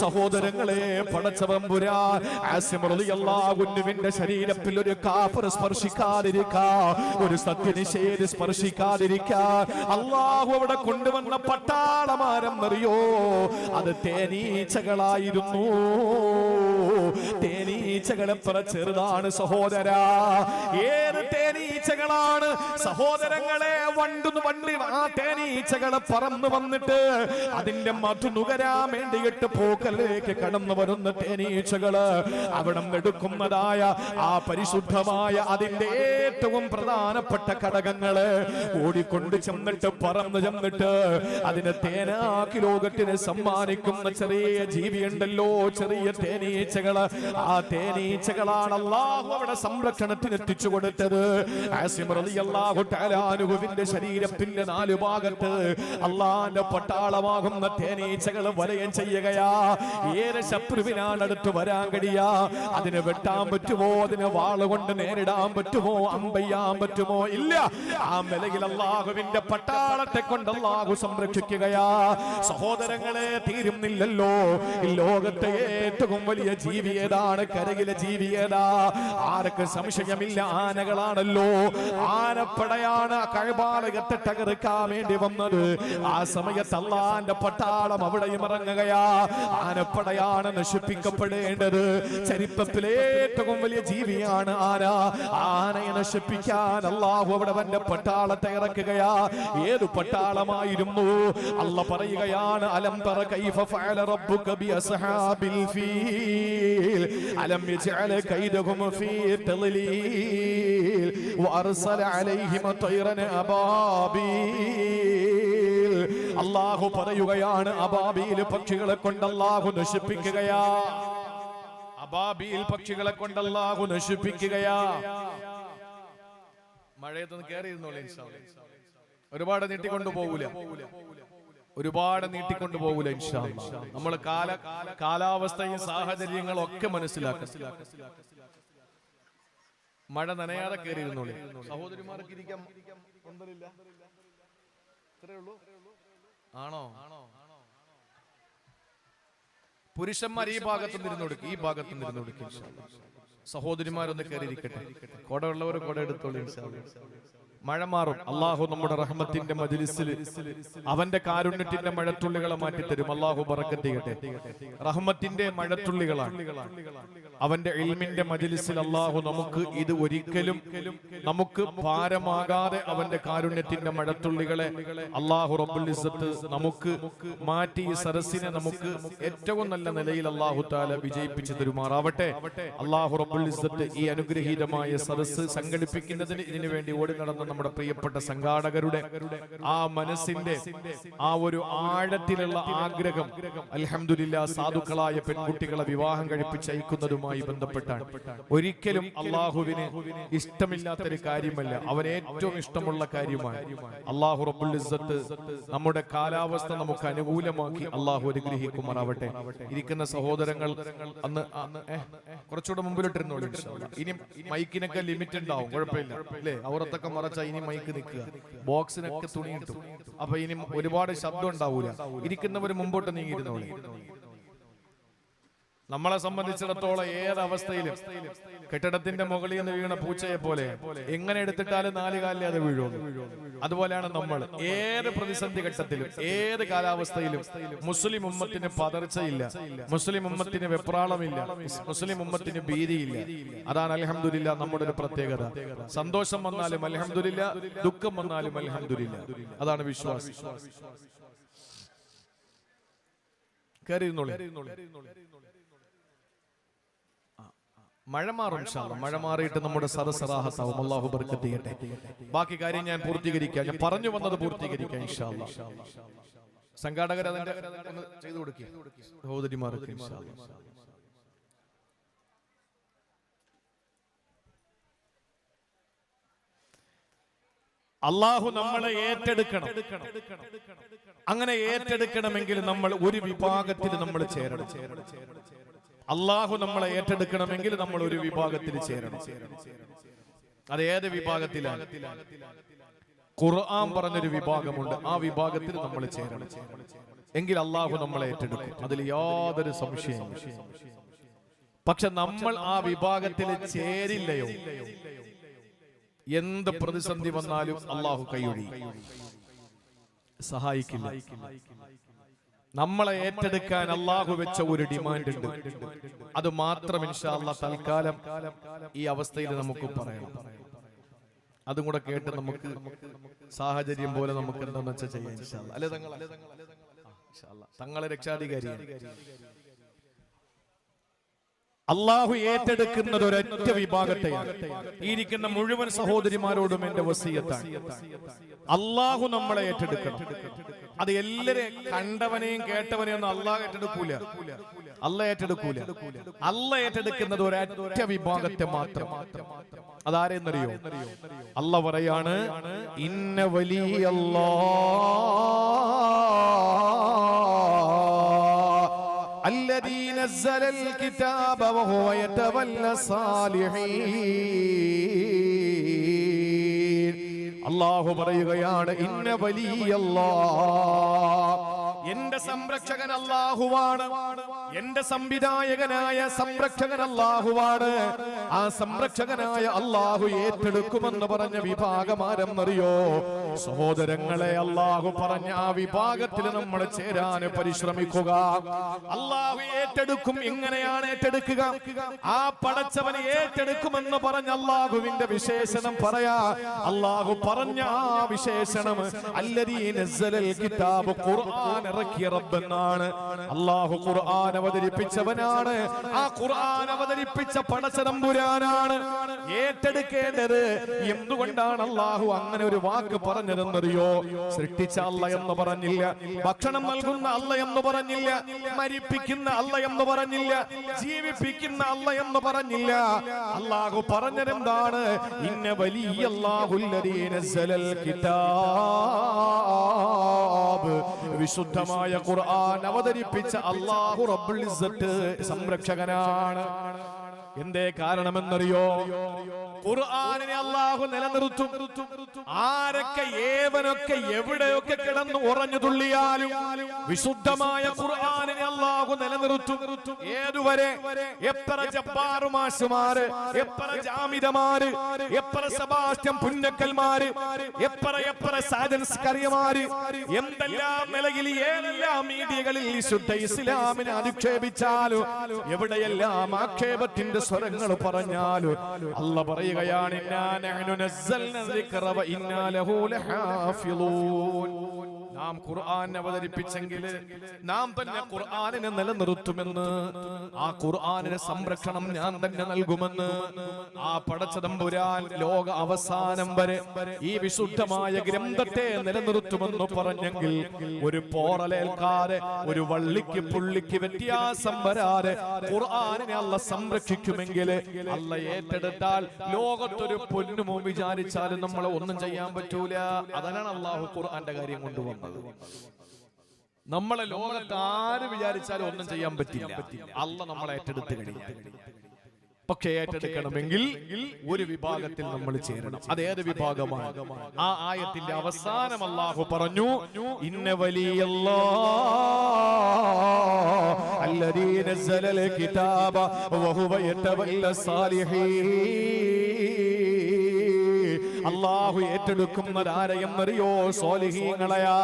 സഹോദരങ്ങളെ? പടച്ചതമ്പുരാൻ ആസിം റളിയല്ലാഹു അൻഹുവിന്റെ ശരീരത്തിൽ ഒരു കാഫിർ സ്പർശിക്കാതിരിക്കാൻ, ഒരു സത്യനിഷേധി സ്പർശിക്കാതിരിക്കാൻ അല്ലാഹു അവിടെ കൊണ്ടുവന്ന പട്ടാളമാരെന്നറിയോ? അത് തേനീച്ചകളായിരുന്നു. തേനീച്ചകൾ എത്ര ചെറുതാണ് സഹോദരാ! ഏത് തേനീച്ചകളാണ് സഹോദരങ്ങളെ? വണ്ടി ആ തേനീച്ചകളെ പറന്നു വന്നിട്ട് അതിന്റെ മധു നുകരാൻ വേണ്ടിയിട്ട് പോക്കലേക്ക് കടന്നു വരുന്ന തേനീച്ചകള് അവിടെ എടുക്കുന്നതായ ആ പരിശുദ്ധമായ അതിന്റെ ഏറ്റവും പ്രധാനപ്പെട്ട ഘടകങ്ങള് ഓടിക്കൊണ്ട് ചെന്നിട്ട് പറന്നു ചെന്നിട്ട് അതിനെ തേനാക്കി ലോകത്തിന് സമ്മാനിക്കുന്ന ചെറിയ ജീവിയുണ്ടല്ലോ, ചെറിയ തേനീച്ചകള്. ആ തേനീച്ചകളാണ് അല്ലാഹു അവിടെ സംരക്ഷണത്തിന് എത്തിച്ചു കൊടുത്തത്. ആസിം റളിയല്ലാഹു തആല അൻഹുവിന്റെ ശരീരത്തിന്റെ 4 ഭാഗത്ത് അല്ലാഹുവിന്റെ പട്ടാളമാകുന്ന തേനീച്ചകൾ വലയം ചെയ്യുകയാ. ഏറെ ശത്രുവിനാണ് അടുത്ത് വരാൻ കഴിയാ. അതിനെ വെട്ടാൻ പറ്റുമോ? അതിനെ വാളുകൊണ്ട് നേരിടാൻ പറ്റുമോ? അമ്പെയ്യാൻ പറ്റുമോ? ഇല്ല. ആ നിലയിൽ അല്ലാഹുവിന്റെ പട്ടാളത്തെ കൊണ്ട് അല്ലാഹു സംരക്ഷിക്കുകയാ. സഹോദരങ്ങളെ, തീരുന്നില്ലല്ലോ. ഈ ലോകത്തെ ഏറ്റവും വലിയ ജീവി ഏതാണ്? കരയിലെ ജീവി ജീവിയതാ. ആർക്ക് സംശയമില്ല, ആനകളാണല്ലോ. ആനപ്പടയാണ് കഅബാലയത്തെ തകർക്കാൻ വേണ്ടി വന്നത്. ആ സമയത്ത് അല്ലാഹുവിന്റെ പട്ടാളം അവിടെയും ഇറങ്ങുകയാ. ആനപ്പടയാണ് നശിപ്പിക്കപ്പെടേണ്ടത്. ചരിത്രത്തിലെ ഏറ്റവും വലിയ ജീവിയാണ് ആന. ആനയെ നശിപ്പിക്കാൻ അല്ലാഹു അവിടെ അവന്റെ പട്ടാളത്തെ ഇറക്കുകയാ. ഏതു പട്ടാളമായിരുന്നു? അല്ലാഹ് പറയുകയാണ്, അലം തറ കൈഫ ഫഅല റബ്ബുക ബി അസ്ഹാബിൽ ഫീൽ അലം യജഅൽ കൈദഹും ഫീ തളലീൽ വഅർസല അലൈഹിം തൈറൻ അബാബീൽ. അല്ലാഹു പറയുകയാണ്, അബാബീൽ പക്ഷികളെ കൊണ്ട് അല്ലാഹു നശിപ്പിക്കുകയാ. അബാബീൽ പക്ഷികളെ കൊണ്ട് അല്ലാഹു നശിപ്പിക്കുകയാ. മഴയത്തൊന്ന് കയറിയിരുന്നോളെ. ഒരുപാട് നീട്ടിക്കൊണ്ടു പോകൂല, ഒരുപാട് നീട്ടിക്കൊണ്ടു പോകൂല. ഇൻഷാ അല്ലാഹ് നമ്മൾ കാലാവസ്ഥയും സാഹചര്യങ്ങളും ഒക്കെ മനസ്സിലാക്കണം. മഴ നനയാതെ കയറിയിരുന്നോളെ. സഹോദരിമാർക്ക് ഇരിക്കാൻ ആണോ? പുരുഷന്മാർ ഈ ഭാഗത്ത് നിന്ന് കൊടുക്കും, ഈ ഭാഗത്ത് നിന്ന് കൊടുക്കും. സഹോദരിമാരൊന്ന് കയറിയിരിക്കട്ടെ. കൊടയുള്ളവർ കൊട എടുത്തോളൂ. മഴ മാറും. അള്ളാഹു നമ്മുടെ റഹ്മത്തിന്റെ മജ്ലിസിൽ അവന്റെ കാരുണ്യത്തിന്റെ മഴത്തുള്ളികളെ മാറ്റിത്തരും. അള്ളാഹു ബറക്കത്ത് ചെയ്യട്ടെ. റഹ്മത്തിന്റെ മഴത്തുള്ളികളാണ് അവന്റെ ഇൽമിന്റെ മജ്ലിസിൽ. അള്ളാഹു നമുക്ക് ഇത് ഒരിക്കലും നമുക്ക് ഭാരമാകാതെ അവന്റെ കാരുണ്യത്തിന്റെ മഴത്തുള്ളികളെ അള്ളാഹു റബ്ബുൽ ഇസ്സത്ത് നമുക്ക് മാറ്റി ഈ സരസിനെ നമുക്ക് ഏറ്റവും നല്ല നിലയിൽ അള്ളാഹു തആല വിജയിപ്പിച്ചു തരുമാറാവട്ടെ. അള്ളാഹു റബ്ബുൽ ഇസ്സത്ത് ഈ അനുഗ്രഹീതമായ സദസ്സ് സംഘടിപ്പിക്കുന്നതിന് ഇതിനു വേണ്ടി ഓടി നടന്ന നമ്മുടെ പ്രിയപ്പെട്ട സംഘാടകരുടെ ആ മനസ്സിന്റെ ആ ഒരു ആഴത്തിലുള്ള ആഗ്രഹം അൽഹംദുലില്ലാഹ് സാധുക്കളായ പെൺകുട്ടികളെ വിവാഹം കഴിപ്പിച്ചയക്കുന്നതുമായി ബന്ധപ്പെട്ടാണ്. ഒരിക്കലും അള്ളാഹുവിന് ഇഷ്ടമില്ലാത്തൊരു കാര്യമല്ല, അവന് ഏറ്റവും ഇഷ്ടമുള്ള കാര്യമാണ്. അള്ളാഹു റബ്ബുൽ ഇസ്സത്ത് നമ്മുടെ കാലാവസ്ഥ നമുക്ക് അനുകൂലമാക്കി അള്ളാഹു അനുഗ്രഹിക്കുമാറാവട്ടെ. ഇരിക്കുന്ന സഹോദരങ്ങൾ അന്ന് കുറച്ചുകൂടെ മുമ്പിലിട്ടിരുന്നോളൂ. ഇനി മൈക്കിനൊക്കെ ലിമിറ്റ് ഉണ്ടാവും, കുഴപ്പമില്ല അല്ലേ? അവരത്തൊക്കെ മറച്ച ഇനി മൈക്ക് നിൽക്കുക, ബോക്സിനൊക്കെ തുണി കിട്ടും. അപ്പൊ ഇനി ഒരുപാട് ശബ്ദം ഉണ്ടാവൂല. ഇരിക്കുന്നവർ മുമ്പോട്ട് നീങ്ങിയിരുന്നോളൂ. നമ്മളെ സംബന്ധിച്ചിടത്തോളം ഏതവസ്ഥയിലും കെട്ടിടത്തിന്റെ മുകളിൽ നിന്ന് വീണ പൂച്ചയെ പോലെ എങ്ങനെ എടുത്തിട്ടാലും 4 കാലിൽ അത് വീഴുന്നു. അതുപോലെയാണ് നമ്മൾ. ഏത് പ്രതിസന്ധി ഘട്ടത്തിലും ഏത് കാലാവസ്ഥയിലും മുസ്ലിം ഉമ്മത്തിന് പതർച്ചയില്ല, മുസ്ലിം ഉമ്മത്തിന് വെപ്രാളമില്ല, മുസ്ലിം ഉമ്മത്തിന് ഭീതിയില്ല. അതാണ് അൽഹംദുലില്ലാഹ് നമ്മുടെ ഒരു പ്രത്യേകത. സന്തോഷം വന്നാലും അൽഹംദുലില്ലാഹ്, ദുഃഖം വന്നാലും അൽഹംദുലില്ലാഹ്. അതാണ് വിശ്വാസം. കയറിയിരുന്നോളൂ. മഴ മാറും ഇൻഷാ അല്ലാഹ്. മഴ മാറിയിട്ട് നമ്മുടെ സദസ്സ് റാഹത്താവും. അല്ലാഹു ബർക്കത്ത് ചെയ്യട്ടെ. ബാക്കി കാര്യം ഞാൻ പൂർത്തീകരിക്കാം. ഞാൻ പറഞ്ഞു വന്നത് പൂർത്തീകരിക്കാം ഇൻഷാ അല്ലാഹ്. സംഘാടകർ അതിന്റെ ഒന്ന് ചെയ്തു കൊടുക്കുക സഹോദരിമാർക്ക് ഇൻഷാ അല്ലാഹ്. അള്ളാഹു നമ്മളെ ഏറ്റെടുക്കണം. അങ്ങനെ ഏറ്റെടുക്കണമെങ്കിൽ നമ്മൾ ഒരു വിഭാഗത്തിൽ നമ്മൾ ചേരണം. അള്ളാഹു നമ്മളെ ഏറ്റെടുക്കണമെങ്കിൽ നമ്മൾ ഒരു വിഭാഗത്തിൽ ചേരണം. അത് ഏത് വിഭാഗത്തിലാണ്? ഖുർആൻ പറഞ്ഞൊരു വിഭാഗമുണ്ട്, ആ വിഭാഗത്തിൽ നമ്മൾ ചേരണം. എങ്കിൽ അള്ളാഹു നമ്മളെ ഏറ്റെടുക്കും, അതിൽ യാതൊരു സംശയവും. പക്ഷെ നമ്മൾ ആ വിഭാഗത്തിൽ ചേരില്ലയോ, എന്ത് പ്രതിസന്ധി വന്നാലും അള്ളാഹു കൈയൊഴി സഹായിക്കില്ല. നമ്മളെ ഏറ്റെടുക്കാൻ അള്ളാഹു വെച്ച ഒരു ഡിമാൻഡ് ഉണ്ട്. അത് മാത്രം ഇൻഷാ അല്ലാഹ് തൽക്കാലം ഈ അവസ്ഥയിൽ നമുക്ക് പറയണം. അതും കൂടെ കേട്ട് നമുക്ക് സാഹചര്യം പോലെ നമുക്ക് എന്താണെന്ന് വെച്ചാൽ ചെയ്യാം ഇൻഷാ അല്ലാഹ്. അല്ലേ തങ്ങളെ രക്ഷാധികാരിയാണ്. അള്ളാഹു ഏറ്റെടുക്കുന്നത് ഒരൊറ്റ വിഭാഗത്തെയാണ്. ഇരിക്കുന്ന മുഴുവൻ സഹോദരിമാരോടും എന്റെ വസിയത്താണ്, അള്ളാഹു നമ്മളെ ഏറ്റെടുക്കണം. അത് എല്ലാരെയും കണ്ടവനെയും കേട്ടവനെയും ഒന്നും അള്ളാഹ് ഏറ്റെടുക്കൂല. അള്ളാഹ് ഏറ്റെടുക്കൂല. അള്ളാഹ് ഏറ്റെടുക്കുന്നത് ഒരൊറ്റ വിഭാഗത്തെ മാത്രം. അതാരെന്നറിയോ? അള്ളാഹ് പറയാണ്, ഇന്ന വലിയല്ലാഹ് الذي نزل الكتاب وهو يتولى الصالحين. അല്ലാഹു പറയുകയാണ്, ഇന്ന വലിയല്ലാഹ്, എന്റെ സംരക്ഷകൻ അല്ലാഹുവാണ്, എന്റെ സംവിധായകനായ സംരക്ഷകൻ അല്ലാഹുവാണ്. ആ സംരക്ഷകനായ അല്ലാഹു ഏറ്റെടുക്കുമെന്ന് പറഞ്ഞ വിഭാഗം ആരെന്നറിയോ? സഹോദരങ്ങളെ, അല്ലാഹു പറഞ്ഞ ആ വിഭാഗത്തിൽ നമ്മൾ ചേരാൻ പരിശ്രമിക്കുക. അല്ലാഹു ഏറ്റെടുക്കും. എങ്ങനെയാണ് ഏറ്റെടുക്കുക? ആ പടച്ചവനെ ഏറ്റെടുക്കുമെന്ന് പറഞ്ഞ അല്ലാഹുവിന്റെ വിശേഷണം പറയാ. അല്ലാഹു പറഞ്ഞ ആ വിശേഷണം അല്ലദീ നസ്സലൽ കിതാബ്, ഖുർആൻ ഇറക്കിയ റബ്ബെന്നാണ്. അല്ലാഹു ഖുർആൻ അവതരിപ്പിച്ചവനാണ്. ആ ഖുർആൻ അവതരിപ്പിച്ച പടച്ചതമ്പുരാനാണ് ഏറ്റെടുക്കേണ്ടത്. എന്തുകൊണ്ടാണ് അല്ലാഹു അങ്ങനെ ഒരു വാക്ക് പറഞ്ഞതെന്നറിയോ? സൃഷ്ടിച്ച അല്ല എന്ന് പറഞ്ഞില്ല, ഭക്ഷണം നൽകുന്ന അല്ല എന്ന് പറഞ്ഞില്ല, മരിപ്പിക്കുന്ന അല്ല എന്ന് പറഞ്ഞില്ല, ജീവിപ്പിക്കുന്ന അല്ല എന്ന് പറഞ്ഞില്ല. അല്ലാഹു പറഞ്ഞതെന്താണ്? ഇന്ന വലിയല്ലാഹുല്ലദീ നസ്സലൽ കിതാബ്, വിശുദ്ധമായ ഖുർആൻ അവതരിപ്പിച്ച അല്ലാഹു റബ്ബുൽ ഇസ്സത്ത് സംരക്ഷകനാണ്. എന്തേ കാരണമെന്നറിയോ? ഖുർആനിനെ അല്ലാഹു നിലനിർത്തും. ആരൊക്കെ ഏവനൊക്കെ എവിടെയൊക്കെ കിടന്നു ഉറഞ്ഞു തുള്ളിയാലും വിശുദ്ധമായ ഖുർആനിനെ അല്ലാഹു നിലനിർത്തും. ഏതുവരെ? എത്ര ജബ്ബാറു മാഷുമാര്, എത്ര ജാമിദമാര്, എത്ര സെബാസ്റ്റ്യൻ പുന്നക്കൽമാര്, എത്ര സാജൻസ് കറിയമാര്, എന്തെല്ലാം നിലയിൽ ഏതെല്ലാം മീഡിയകളിൽ വിശുദ്ധ ഇസ്ലാമിനെ അധിക്ഷേപിച്ചാലും എവിടെയെല്ലാം ആക്ഷേപത്തിന്റെ സ്വരങ്ങൾ പറഞ്ഞാലും അല്ലാഹു പറയുകയാണ്, ഇന്നാ നഹ്നു നസ്സൽന ദിക്റ വ ഇന്നാ ലഹു ലഹാഫിളൂൻ. നാം ഖുർആൻ അവതരിപ്പിച്ചെങ്കിൽ നാം തന്നെ ഖുർആനിനെ നിലനിർത്തുമെന്ന്, ആ ഖുർആനിന്റെ സംരക്ഷണം ഞാൻ തന്നെ നൽകുമെന്ന് ആ പടച്ചതമ്പുരാൻ ലോക അവസാനം വരെ ഈ വിശുദ്ധമായ ഗ്രന്ഥത്തെ നിലനിർത്തുമെന്ന് പറഞ്ഞെങ്കിൽ ഒരു പോറലേൽക്കാതെ, ഒരു വള്ളിക്ക് പുള്ളിക്ക് വ്യത്യാസം വരാതെ ഖുർആനിനെ അല്ലാഹു സംരക്ഷിക്കുമെങ്കിൽ, അല്ലാഹു ഏറ്റെടുത്താൽ ലോകത്തൊരു പൊന്നുമോ വിചാരിച്ചാലും നമ്മളെ ഒന്നും ചെയ്യാൻ പറ്റൂല. അതാണ് അല്ലാഹു ഖുർആന്റെ കാര്യം കൊണ്ടുവന്നത്. നമ്മളെ ലോകത്ത് ആര് വിചാരിച്ചാലും ഒന്നും ചെയ്യാൻ പറ്റില്ല. അല്ലാഹു നമ്മളെ ഏറ്റെടുത്ത് കഴിഞ്ഞാൽ. പക്ഷേ ഏറ്റെടുക്കണമെങ്കിൽ ഒരു വിഭാഗത്തിൽ നമ്മൾ ചേരണം. അതേത് വിഭാഗമാണ്? ആ ആയത്തിന്റെ അവസാനം അല്ലാഹു പറഞ്ഞു, ഇന്ന വലിയല്ലാഹ് അല്ലദീ നസ്സലൽ കിതാബ വഹുവ യതവല്ല സാലിഹീൻ. അല്ലാഹു ഏറ്റെടുക്കുന്നവരാരെയെന്നറിയോ? സ്വാലിഹീങ്ങളെയാ.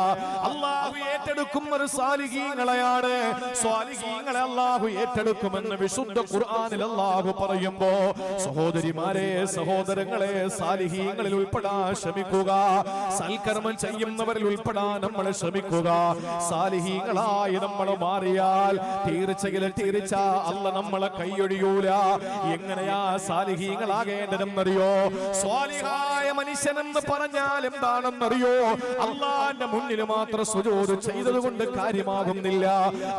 അല്ലാഹു ഏറ്റെടുക്കുന്നവർ സ്വാലിഹീങ്ങളെയാണ്. സ്വാലിഹീങ്ങളെ അല്ലാഹു ഏറ്റെടുക്കുമെന്ന് വിശുദ്ധ ഖുർആനിൽ അല്ലാഹു പറയുമ്പോ, സഹോദരിമാരെ, സഹോദരങ്ങളെ, സ്വാലിഹീങ്ങളിൽ ഉൾപ്പെടാൻ ശ്രമിക്കുക. സൽക്കർമ്മം ചെയ്യുന്നവരിൽ ഉൾപ്പെടാൻ നമ്മൾ ശ്രമിക്കുക. സ്വാലിഹീങ്ങളായി നമ്മൾ മാറിയാൽ തീർച്ച അല്ലാഹു നമ്മളെ കൈയൊഴിയൂല. എങ്ങനെയാ സ്വാലിഹീങ്ങളാകേണ്ടതെന്നറിയോ? സ്വാലിഹായ മനുഷ്യനെന്ന് പറഞ്ഞാൽ എന്താണെന്നറിയോ? അല്ലാഹുവിന്റെ മുന്നിൽ മാത്രം സുജൂദ് ചെയ്തതുകൊണ്ട് കാര്യമാകുന്നില്ല.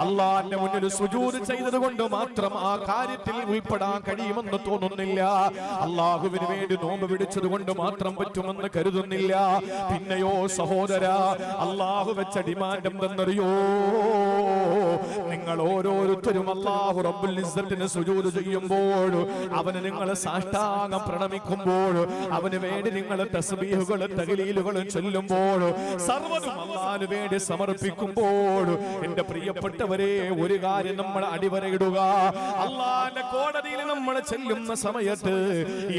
അല്ലാഹുവിന്റെ മുന്നിൽ സുജൂദ് ചെയ്തതുകൊണ്ട് മാത്രം ആ കാര്യത്തിൽ ഉൾപ്പെടാൻ കഴിയുമെന്ന് തോന്നുന്നില്ല. അല്ലാഹുവിന് വേണ്ടി നോമ്പ് പിടിച്ചത് കൊണ്ട് മാത്രം പറ്റുമെന്ന് കരുതുന്നില്ല. പിന്നെയോ സഹോദരാ, അല്ലാഹു വെച്ച ഡിമാൻഡ് എന്തെന്നറിയോ? നിങ്ങൾ ഓരോരുത്തരും അല്ലാഹു റബ്ബുൽ ഇസ്സത്തിന് സുജൂദ് ചെയ്യുമ്പോൾ, അവന് നിങ്ങൾ സാഷ്ടാംഗം പ്രണമിക്കുമ്പോൾ, അവന് വേണ്ടി നിങ്ങൾ തസ്ബീഹുകൾ തഹ്ലീലുകൾ ചൊല്ലുമ്പോൾ, സർവ്വതും അല്ലാഹുവിന് വേണ്ടി സമർപ്പിക്കുമ്പോൾ, എന്റെ പ്രിയപ്പെട്ടവരെ, ഒരു കാര്യം നമ്മൾ അടിവരയിടുക. അല്ലാഹുവിന്റെ കോടതിയിൽ നമ്മൾ ചെല്ലുന്ന സമയത്ത്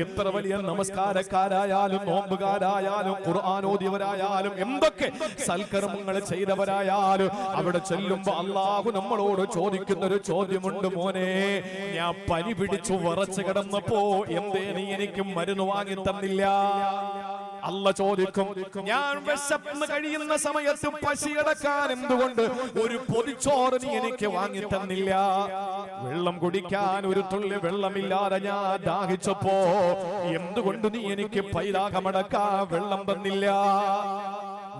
എത്ര വലിയ നമസ്കാരക്കാരായാലും നോമ്പുകാരായാലും ഖുർആൻ ഓതിയവരായാലും എന്തൊക്കെ സൽക്കർമ്മങ്ങൾ ചെയ്തവരായാലും അവിടെ ചെല്ലുമ്പോ അല്ലാഹു നമ്മളോട് ചോദിക്കുന്ന ഒരു ചോദ്യമുണ്ട്, മോനെ, ഞാൻ പനി പിടിച്ചു വിറച്ചു കിടന്നപ്പോ എന്തേ നീ എനിക്ക് മരുന്ന് വാങ്ങി തന്നില്ല? അല്ലാഹു ചോദിക്കും, ഞാൻ വിശന്ന് കഴിയുന്ന സമയത്ത് പശിയടക്കാൻ എന്തുകൊണ്ട് ഒരു പൊതിച്ചോറ് നീ എനിക്ക് വാങ്ങി തന്നില്ല? വെള്ളം കുടിക്കാൻ ഒരു തുള്ളി വെള്ളമില്ലാതെ ഞാൻ ദാഹിച്ചപ്പോ എന്തുകൊണ്ട് നീ എനിക്ക് പൈതാകമടക്കാൻ വെള്ളം തന്നില്ല?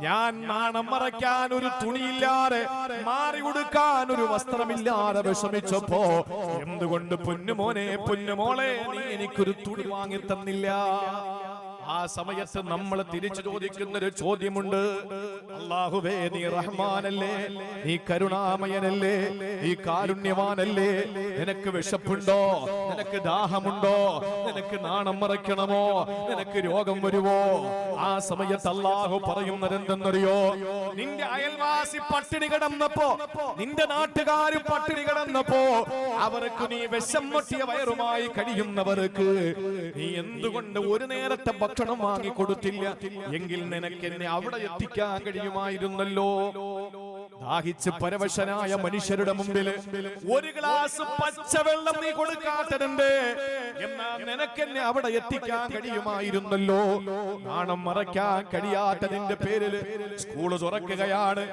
ഞാൻ നാണം മറയ്ക്കാൻ ഒരു തുണിയില്ലാതെ, മാറി ഉടുക്കാൻ ഒരു വസ്ത്രമില്ലാതെ വിഷമിച്ചപ്പോ എന്തുകൊണ്ട് പൊന്നുമോനെ, പൊന്നുമോളെ, നീ എനിക്കൊരു തുണി വാങ്ങി തന്നില്ല? ആ സമയത്ത് നമ്മൾ തിരിച്ചു ചോദിക്കുന്ന ഒരു ചോദ്യമുണ്ട്. അല്ലാഹുവേ, നീ റഹ്മാനല്ലേ, നീ കരുണാമയനല്ലേ, നീ കാരുണ്യവാനല്ലേ, നിനക്ക് വിശപ്പുണ്ടോ, നിനക്ക് ദാഹമുണ്ടോ, നിനക്ക് നാണം മറയ്ക്കണമോ, നിനക്ക് രോഗം വരുമോ? ആ സമയത്ത് അല്ലാഹു പറയുന്നത് എന്തെന്നറിയോ? നിന്റെ അയൽവാസി പട്ടിണി കിടന്നപ്പോ, നിന്റെ നാട്ടുകാർ പട്ടിണി കിടന്നപ്പോ, അവർക്ക് നീ വിശം മുട്ടിയ വയറുമായി കഴിയുന്നവർക്ക് നീ എന്തുകൊണ്ട് ഒരു നേരത്തെ ഭക്ഷണം വാങ്ങി കൊടുത്തില്ല? എങ്കിൽ നിനക്ക് എന്നെ അവിടെ എത്തിക്കാൻ കഴിയുമായിരുന്നല്ലോ. ദാഹിച്ച് പരവശനായ മനുഷ്യരുടെ മുമ്പിൽ ഒരു ഗ്ലാസ് പച്ചവെള്ളം നീ കൊടുക്കാത്തതുണ്ട്, എന്നാൽ നിനക്ക് എന്നെ അവിടെ എത്തിക്കാൻ കഴിയുമായിരുന്നല്ലോ. നാണം മറയ്ക്കാൻ കഴിയാത്തതിന്റെ പേരിൽ സ്കൂൾ തുറക്കുകയാണ്,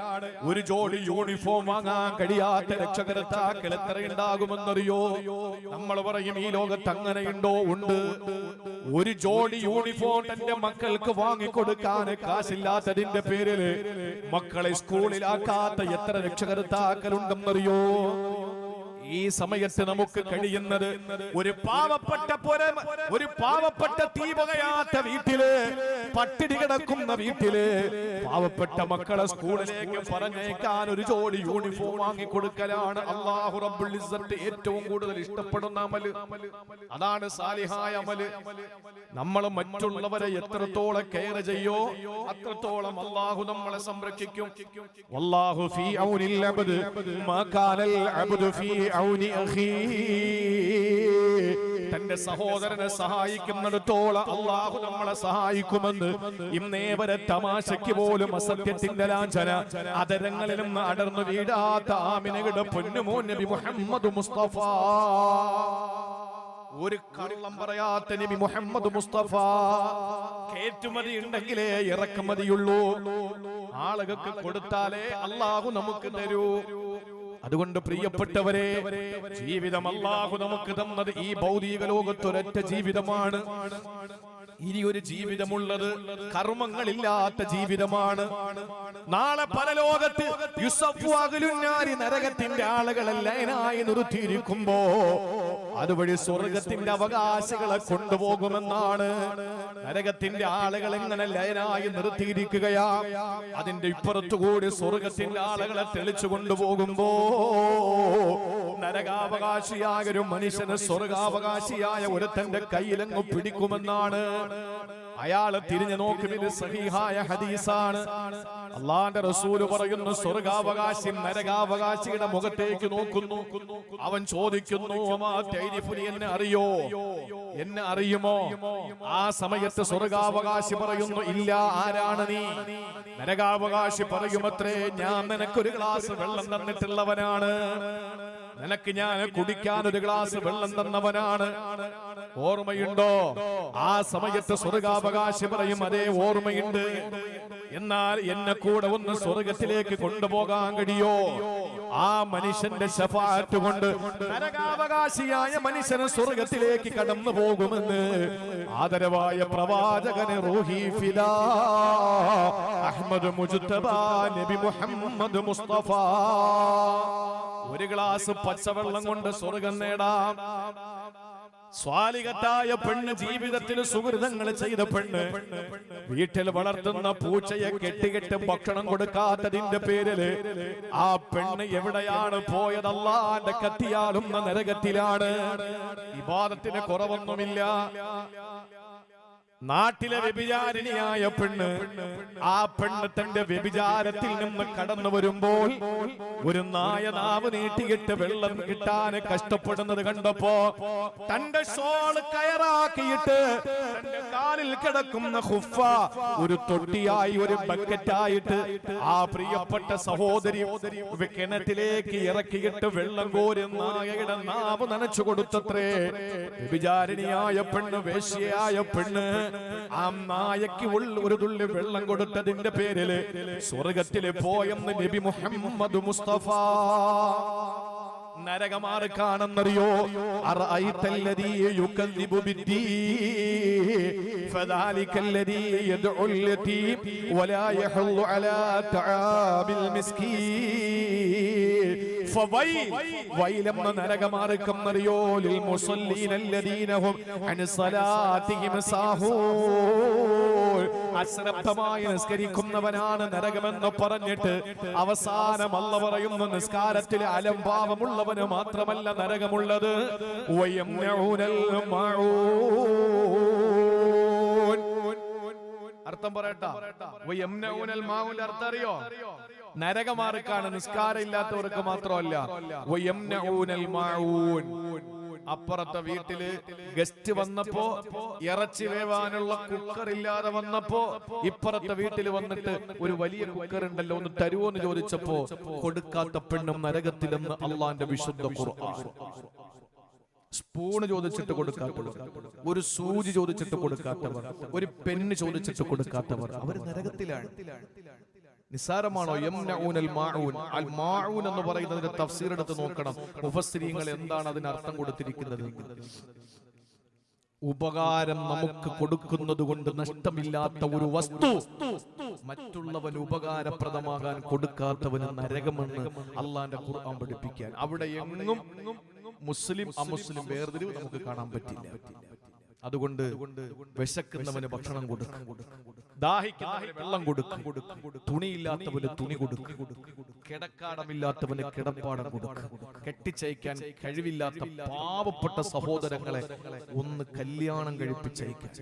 ഒരു ജോഡി യൂണിഫോം വാങ്ങാൻ കഴിയാത്ത രക്ഷകർത്താക്കൾ എത്രയുണ്ടാകുമെന്നറിയോ? നമ്മൾ പറയും ഈ ലോകത്ത് അങ്ങനെയുണ്ടോ? ഉണ്ട്. ഒരു ജോഡി യൂണിഫോം തന്റെ മക്കൾക്ക് വാങ്ങിക്കൊടുക്കാൻ കാശില്ലാത്തതിന്റെ പേരിൽ മക്കളെ സ്കൂളിലാക്കാത്ത എത്ര രക്ഷകർത്താക്കളുണ്ടെന്നറിയോ? ഈ സമയത്ത് നമുക്ക് കഴിയുന്നത് ഒരു പാവപ്പെട്ട തീ പുകയാത്ത വീട്ടില്, പട്ടിണി കിടക്കുന്ന വീട്ടില് പാവപ്പെട്ട മക്കളെ സ്കൂളിലേക്ക് പറഞ്ഞേക്കാൻ ഒരു ജോഡി യൂണിഫോം വാങ്ങിക്കൊടുക്കലാണ് അല്ലാഹു റബ്ബുൽ ഇസ്സത്ത് ഏറ്റവും കൂടുതൽ ഇഷ്ടപ്പെടുന്ന അമല്. അതാണ് സാലിഹായ അമല്. നമ്മൾ മറ്റുള്ളവരെ എത്രത്തോളം കെയർ ചെയ്യോ അത്രത്തോളം അല്ലാഹു നമ്മളെ സംരക്ഷിക്കും. വല്ലാഹു ഫീ ഔനിൽ അബ്ദ് മാ കാനൽ അബ്ദു ഫീ ഔനി അഖീ. തന്റെ സഹോദരനെ സഹായിക്കുന്നിടത്തോളം അല്ലാഹു നമ്മളെ സഹായിക്കുമെന്ന് ഇന്നേ വരെ തമാശയ്ക്ക് പോലും അസത്യത്തിന്റെ ലാഞ്ചന അതരങ്ങളിൽ നിന്ന് അടർന്നു വീഴാത്ത ആമിനയുടെ പൊന്നുമോൻ നബി മുഹമ്മദ് മുസ്തഫ, ഒരു കള്ളം പറയാത്ത നബി മുഹമ്മദ് മുസ്തഫ. കയറ്റുമതി ഉണ്ടെങ്കിലേ ഇറക്കുമതിയുള്ളൂ. ആളുകൾക്ക് കൊടുത്താലേ അല്ലാഹു നമുക്ക് തരൂ. അതുകൊണ്ട് പ്രിയപ്പെട്ടവരെ, ജീവിതം അല്ലാഹു നമുക്ക് തന്നത് ഈ ഭൗതിക ലോകത്തൊരൊറ്റ ജീവിതമാണ്. ഇനി ഒരു ജീവിതമുള്ളത് കർമ്മങ്ങളില്ലാത്ത ജീവിതമാണ്. നാളെ പരലോകത്ത് നരകത്തിന്റെ ആളുകളെ ലൈനായി നിർത്തിയിരിക്കുമ്പോ അതുവഴി സ്വർഗത്തിന്റെ അവകാശികളെ കൊണ്ടുപോകുമെന്നാണ്. നരകത്തിന്റെ ആളുകൾ എങ്ങനെ ലൈനായി നിർത്തിയിരിക്കുകയാ, അതിന്റെ ഇപ്പുറത്തുകൂടി സ്വർഗത്തിന്റെ ആളുകളെ തെളിച്ചു കൊണ്ടുപോകുമ്പോ നരകാവകാശിയായ ഒരു മനുഷ്യന് സ്വർഗാവകാശിയായ ഒരുത്തന്റെ കയ്യിലങ്ങ് പിടിക്കുമെന്നാണ്. അയാളെ തിരിഞ്ഞു നോക്കും. ഇത് സഹീഹായ ഹദീസാണ്. അല്ലാഹുവിന്റെ റസൂൽ പറയുന്നു, സ്വർഗാവകാശി നരകാവകാശിയുടെ മുഖത്തേക്ക് നോക്കുന്നു. അവൻ ചോദിക്കുന്നു, എന്നെ അറിയോ, എന്നെ അറിയുമോ? ആ സമയത്ത് സ്വർഗാവകാശി പറയുന്നു, ഇല്ല, ആരാണ് നീ? നരകാവകാശി പറയുമത്രേ, ഞാൻ നിനക്കൊരു ഗ്ലാസ് വെള്ളം തന്നിട്ടുള്ളവനാണ്, നിനക്ക് ഞാൻ കുടിക്കാൻ ഒരു ഗ്ലാസ് വെള്ളം തന്നവനാണ്. ഓർമ്മയുണ്ടോ? ആ സമയത്ത് സ്വർഗാവകാശി പറയും, അതേ ഓർമ്മയുണ്ട്. എന്നാൽ എന്നെ കൂടെ ഒന്ന് സ്വർഗത്തിലേക്ക് കൊണ്ടുപോകാൻ കഴിയോ? ആ മനുഷ്യന്റെ ശഫാഅത്ത് കൊണ്ട് നരകാവകാശിയായ മനുഷ്യന് സ്വർഗത്തിലേക്ക് കടന്നു പോകുമെന്ന് ആദരവായ പ്രവാചകന് റൂഹി ഫിദാ അഹ്മദ് മുജ്തബ നബി മുഹമ്മദ് മുസ്തഫ. ഒരു ഗ്ലാസ് പച്ചവെള്ളം കൊണ്ട് സ്വർഗം നേടാം. സ്വാലിഹത്തായ പെണ്ണ്, ജീവിതത്തിൽ സുഹൃതങ്ങൾ ചെയ്ത പെണ്ണ്, വീട്ടിൽ വളർത്തുന്ന പൂച്ചയെ കെട്ടികെട്ട് ഭക്ഷണം കൊടുക്കാത്തതിന്റെ പേരില് ആ പെണ്ണ് എവിടെയാണ് പോയത്? അല്ലാഹുവിന്റെ കത്തിയാളുന്ന നരകത്തിലാണ്. ഇബാദത്തിന് കുറവൊന്നുമില്ല. നാട്ടിലെ വ്യഭിചാരിണിയായ പെണ്ണ്, ആ പെണ്ണ് തന്റെ വ്യഭിചാരത്തിൽ നിന്ന് കടന്നു വരുമ്പോൾ ഒരു നായ നാവ് നീട്ടിയിട്ട് വെള്ളം കിട്ടാൻ കഷ്ടപ്പെടുന്നത് കണ്ടപ്പോ തന്റെ ഷോള് കയറാക്കിയിട്ട് തന്റെ കാലിൽ കിടക്കുന്ന ഖുഫ ഒരു തൊട്ടിയായി, ഒരു ബക്കറ്റായിട്ട് ആ പ്രിയപ്പെട്ട സഹോദരി കിണറ്റിലേക്ക് ഇറക്കിയിട്ട് വെള്ളം കോരി നായയുടെ നാവ് നനച്ചു കൊടുത്തത്രേ. വ്യഭിചാരിണിയായ പെണ്ണ്, വേശ്യയായ പെണ്ണ്, ആ നായക്ക് ഒരു തുള്ളി വെള്ളം കൊടുത്തതിന്റെ പേരില് സ്വർഗത്തില് പോയെന്ന് നബി മുഹമ്മദ് മുസ്തഫ. നരകമാറ് കാണുന്നറിയോ? അറഅയ്തല്ലദീ യുകദ്ദിബു ബിദ്ദീൻ ഫദാലികല്ലദീ യദ്ഉൽ യതീം വലാ യഹുല്ലു അലാ തആമിൽ മിസ്കീൻ വൈലെന്ന നരകമാർക്കെന്നറിയോ ലിൽ മുസല്ലീന അല്ലദീന ഹും അൻ സലാത്തിഹിം സാഹൂൻ. അശ്രദ്ധമായി നിസ്കരിക്കുന്നവനാണ് നരകമെന്ന് പറഞ്ഞിട്ട് അവസാനം അല്ലാഹു പറയുന്നു നിസ്കാരത്തിൽ അലംഭാവമുള്ളവന് മാത്രമല്ല നരകമുള്ളത്. വയംനഊനൽ മാഊൻ. അർത്ഥം പറയട്ടാ. വയംനഊനൽ മാഊൻ അർത്ഥം അറിയോ? നരകമാർക്കാണ്, നിസ്കാരം ഇല്ലാത്തവർക്ക് മാത്രമല്ല. വയംനഊനൽ മാഊൻ. അപ്പുറത്തെ വീട്ടില് ഗസ്റ്റ് വന്നപ്പോ ഇറച്ചി വേവാനുള്ള കുക്കർ ഇല്ലാതെ വന്നപ്പോ ഇപ്പുറത്തെ വീട്ടിൽ വന്നിട്ട് ഒരു വലിയ കുക്കർ ഉണ്ടല്ലോ, ഒന്ന് തരുവോന്ന് ചോദിച്ചപ്പോ കൊടുക്കാത്ത പെണ്ണും നരകത്തിലെന്ന് അള്ളാന്റെ വിശുദ്ധ ഖുർആൻ. സ്പൂണ് ചോദിച്ചിട്ട് കൊടുക്കാത്തവർ, ഒരു സൂചി ചോദിച്ചിട്ട് കൊടുക്കാത്തവർ, ഒരു പെണ്ണ് ചോദിച്ചിട്ട് കൊടുക്കാത്തവർ, അവർ നരകത്തിലാണ്. നിസാരമാണോ? യംനഊനൽ മാഊൻ. അൽ മാഊൻ എന്ന് പറയുന്നതിന്റെ തഫ്സീർ എടുത്ത് നോക്കണം. മുഫസ്സിരീങ്ങൾ എന്താണ് അതിന് അർത്ഥം കൊടുത്തിരിക്കുന്നത്? ഉപകാരം നമുക്ക് കൊടുക്കുന്നത് കൊണ്ട് നഷ്ടമില്ലാത്ത ഒരു വസ്തു മറ്റുള്ളവന് ഉപകാരപ്രദമാകാൻ കൊടുക്കാത്തവന് നരകമെന്ന് അള്ളാന്റെ ഖുർആൻ പഠിപ്പിക്കാൻ. അവിടെ എങ്ങും മുസ്ലിം അമുസ്ലിം വേർതിരിവ് നമുക്ക് കാണാൻ പറ്റില്ല. അതുകൊണ്ട് വിശക്കുന്നവന് ഭക്ഷണം കൊടുക്കും, ദാഹിക്കുന്നവന് വെള്ളം കൊടുക്കും, തുണിയില്ലാത്തവന് തുണി കൊടുക്കും, കിടക്കാടമില്ലാത്തവന് കിടപ്പാടം കൊടുക്കും, കെട്ടിച്ചയക്കാൻ കഴിവില്ലാത്ത പാവപ്പെട്ട സഹോദരങ്ങളെ ഒന്ന് കല്യാണം കഴിപ്പിച്ചയക്കാൻ.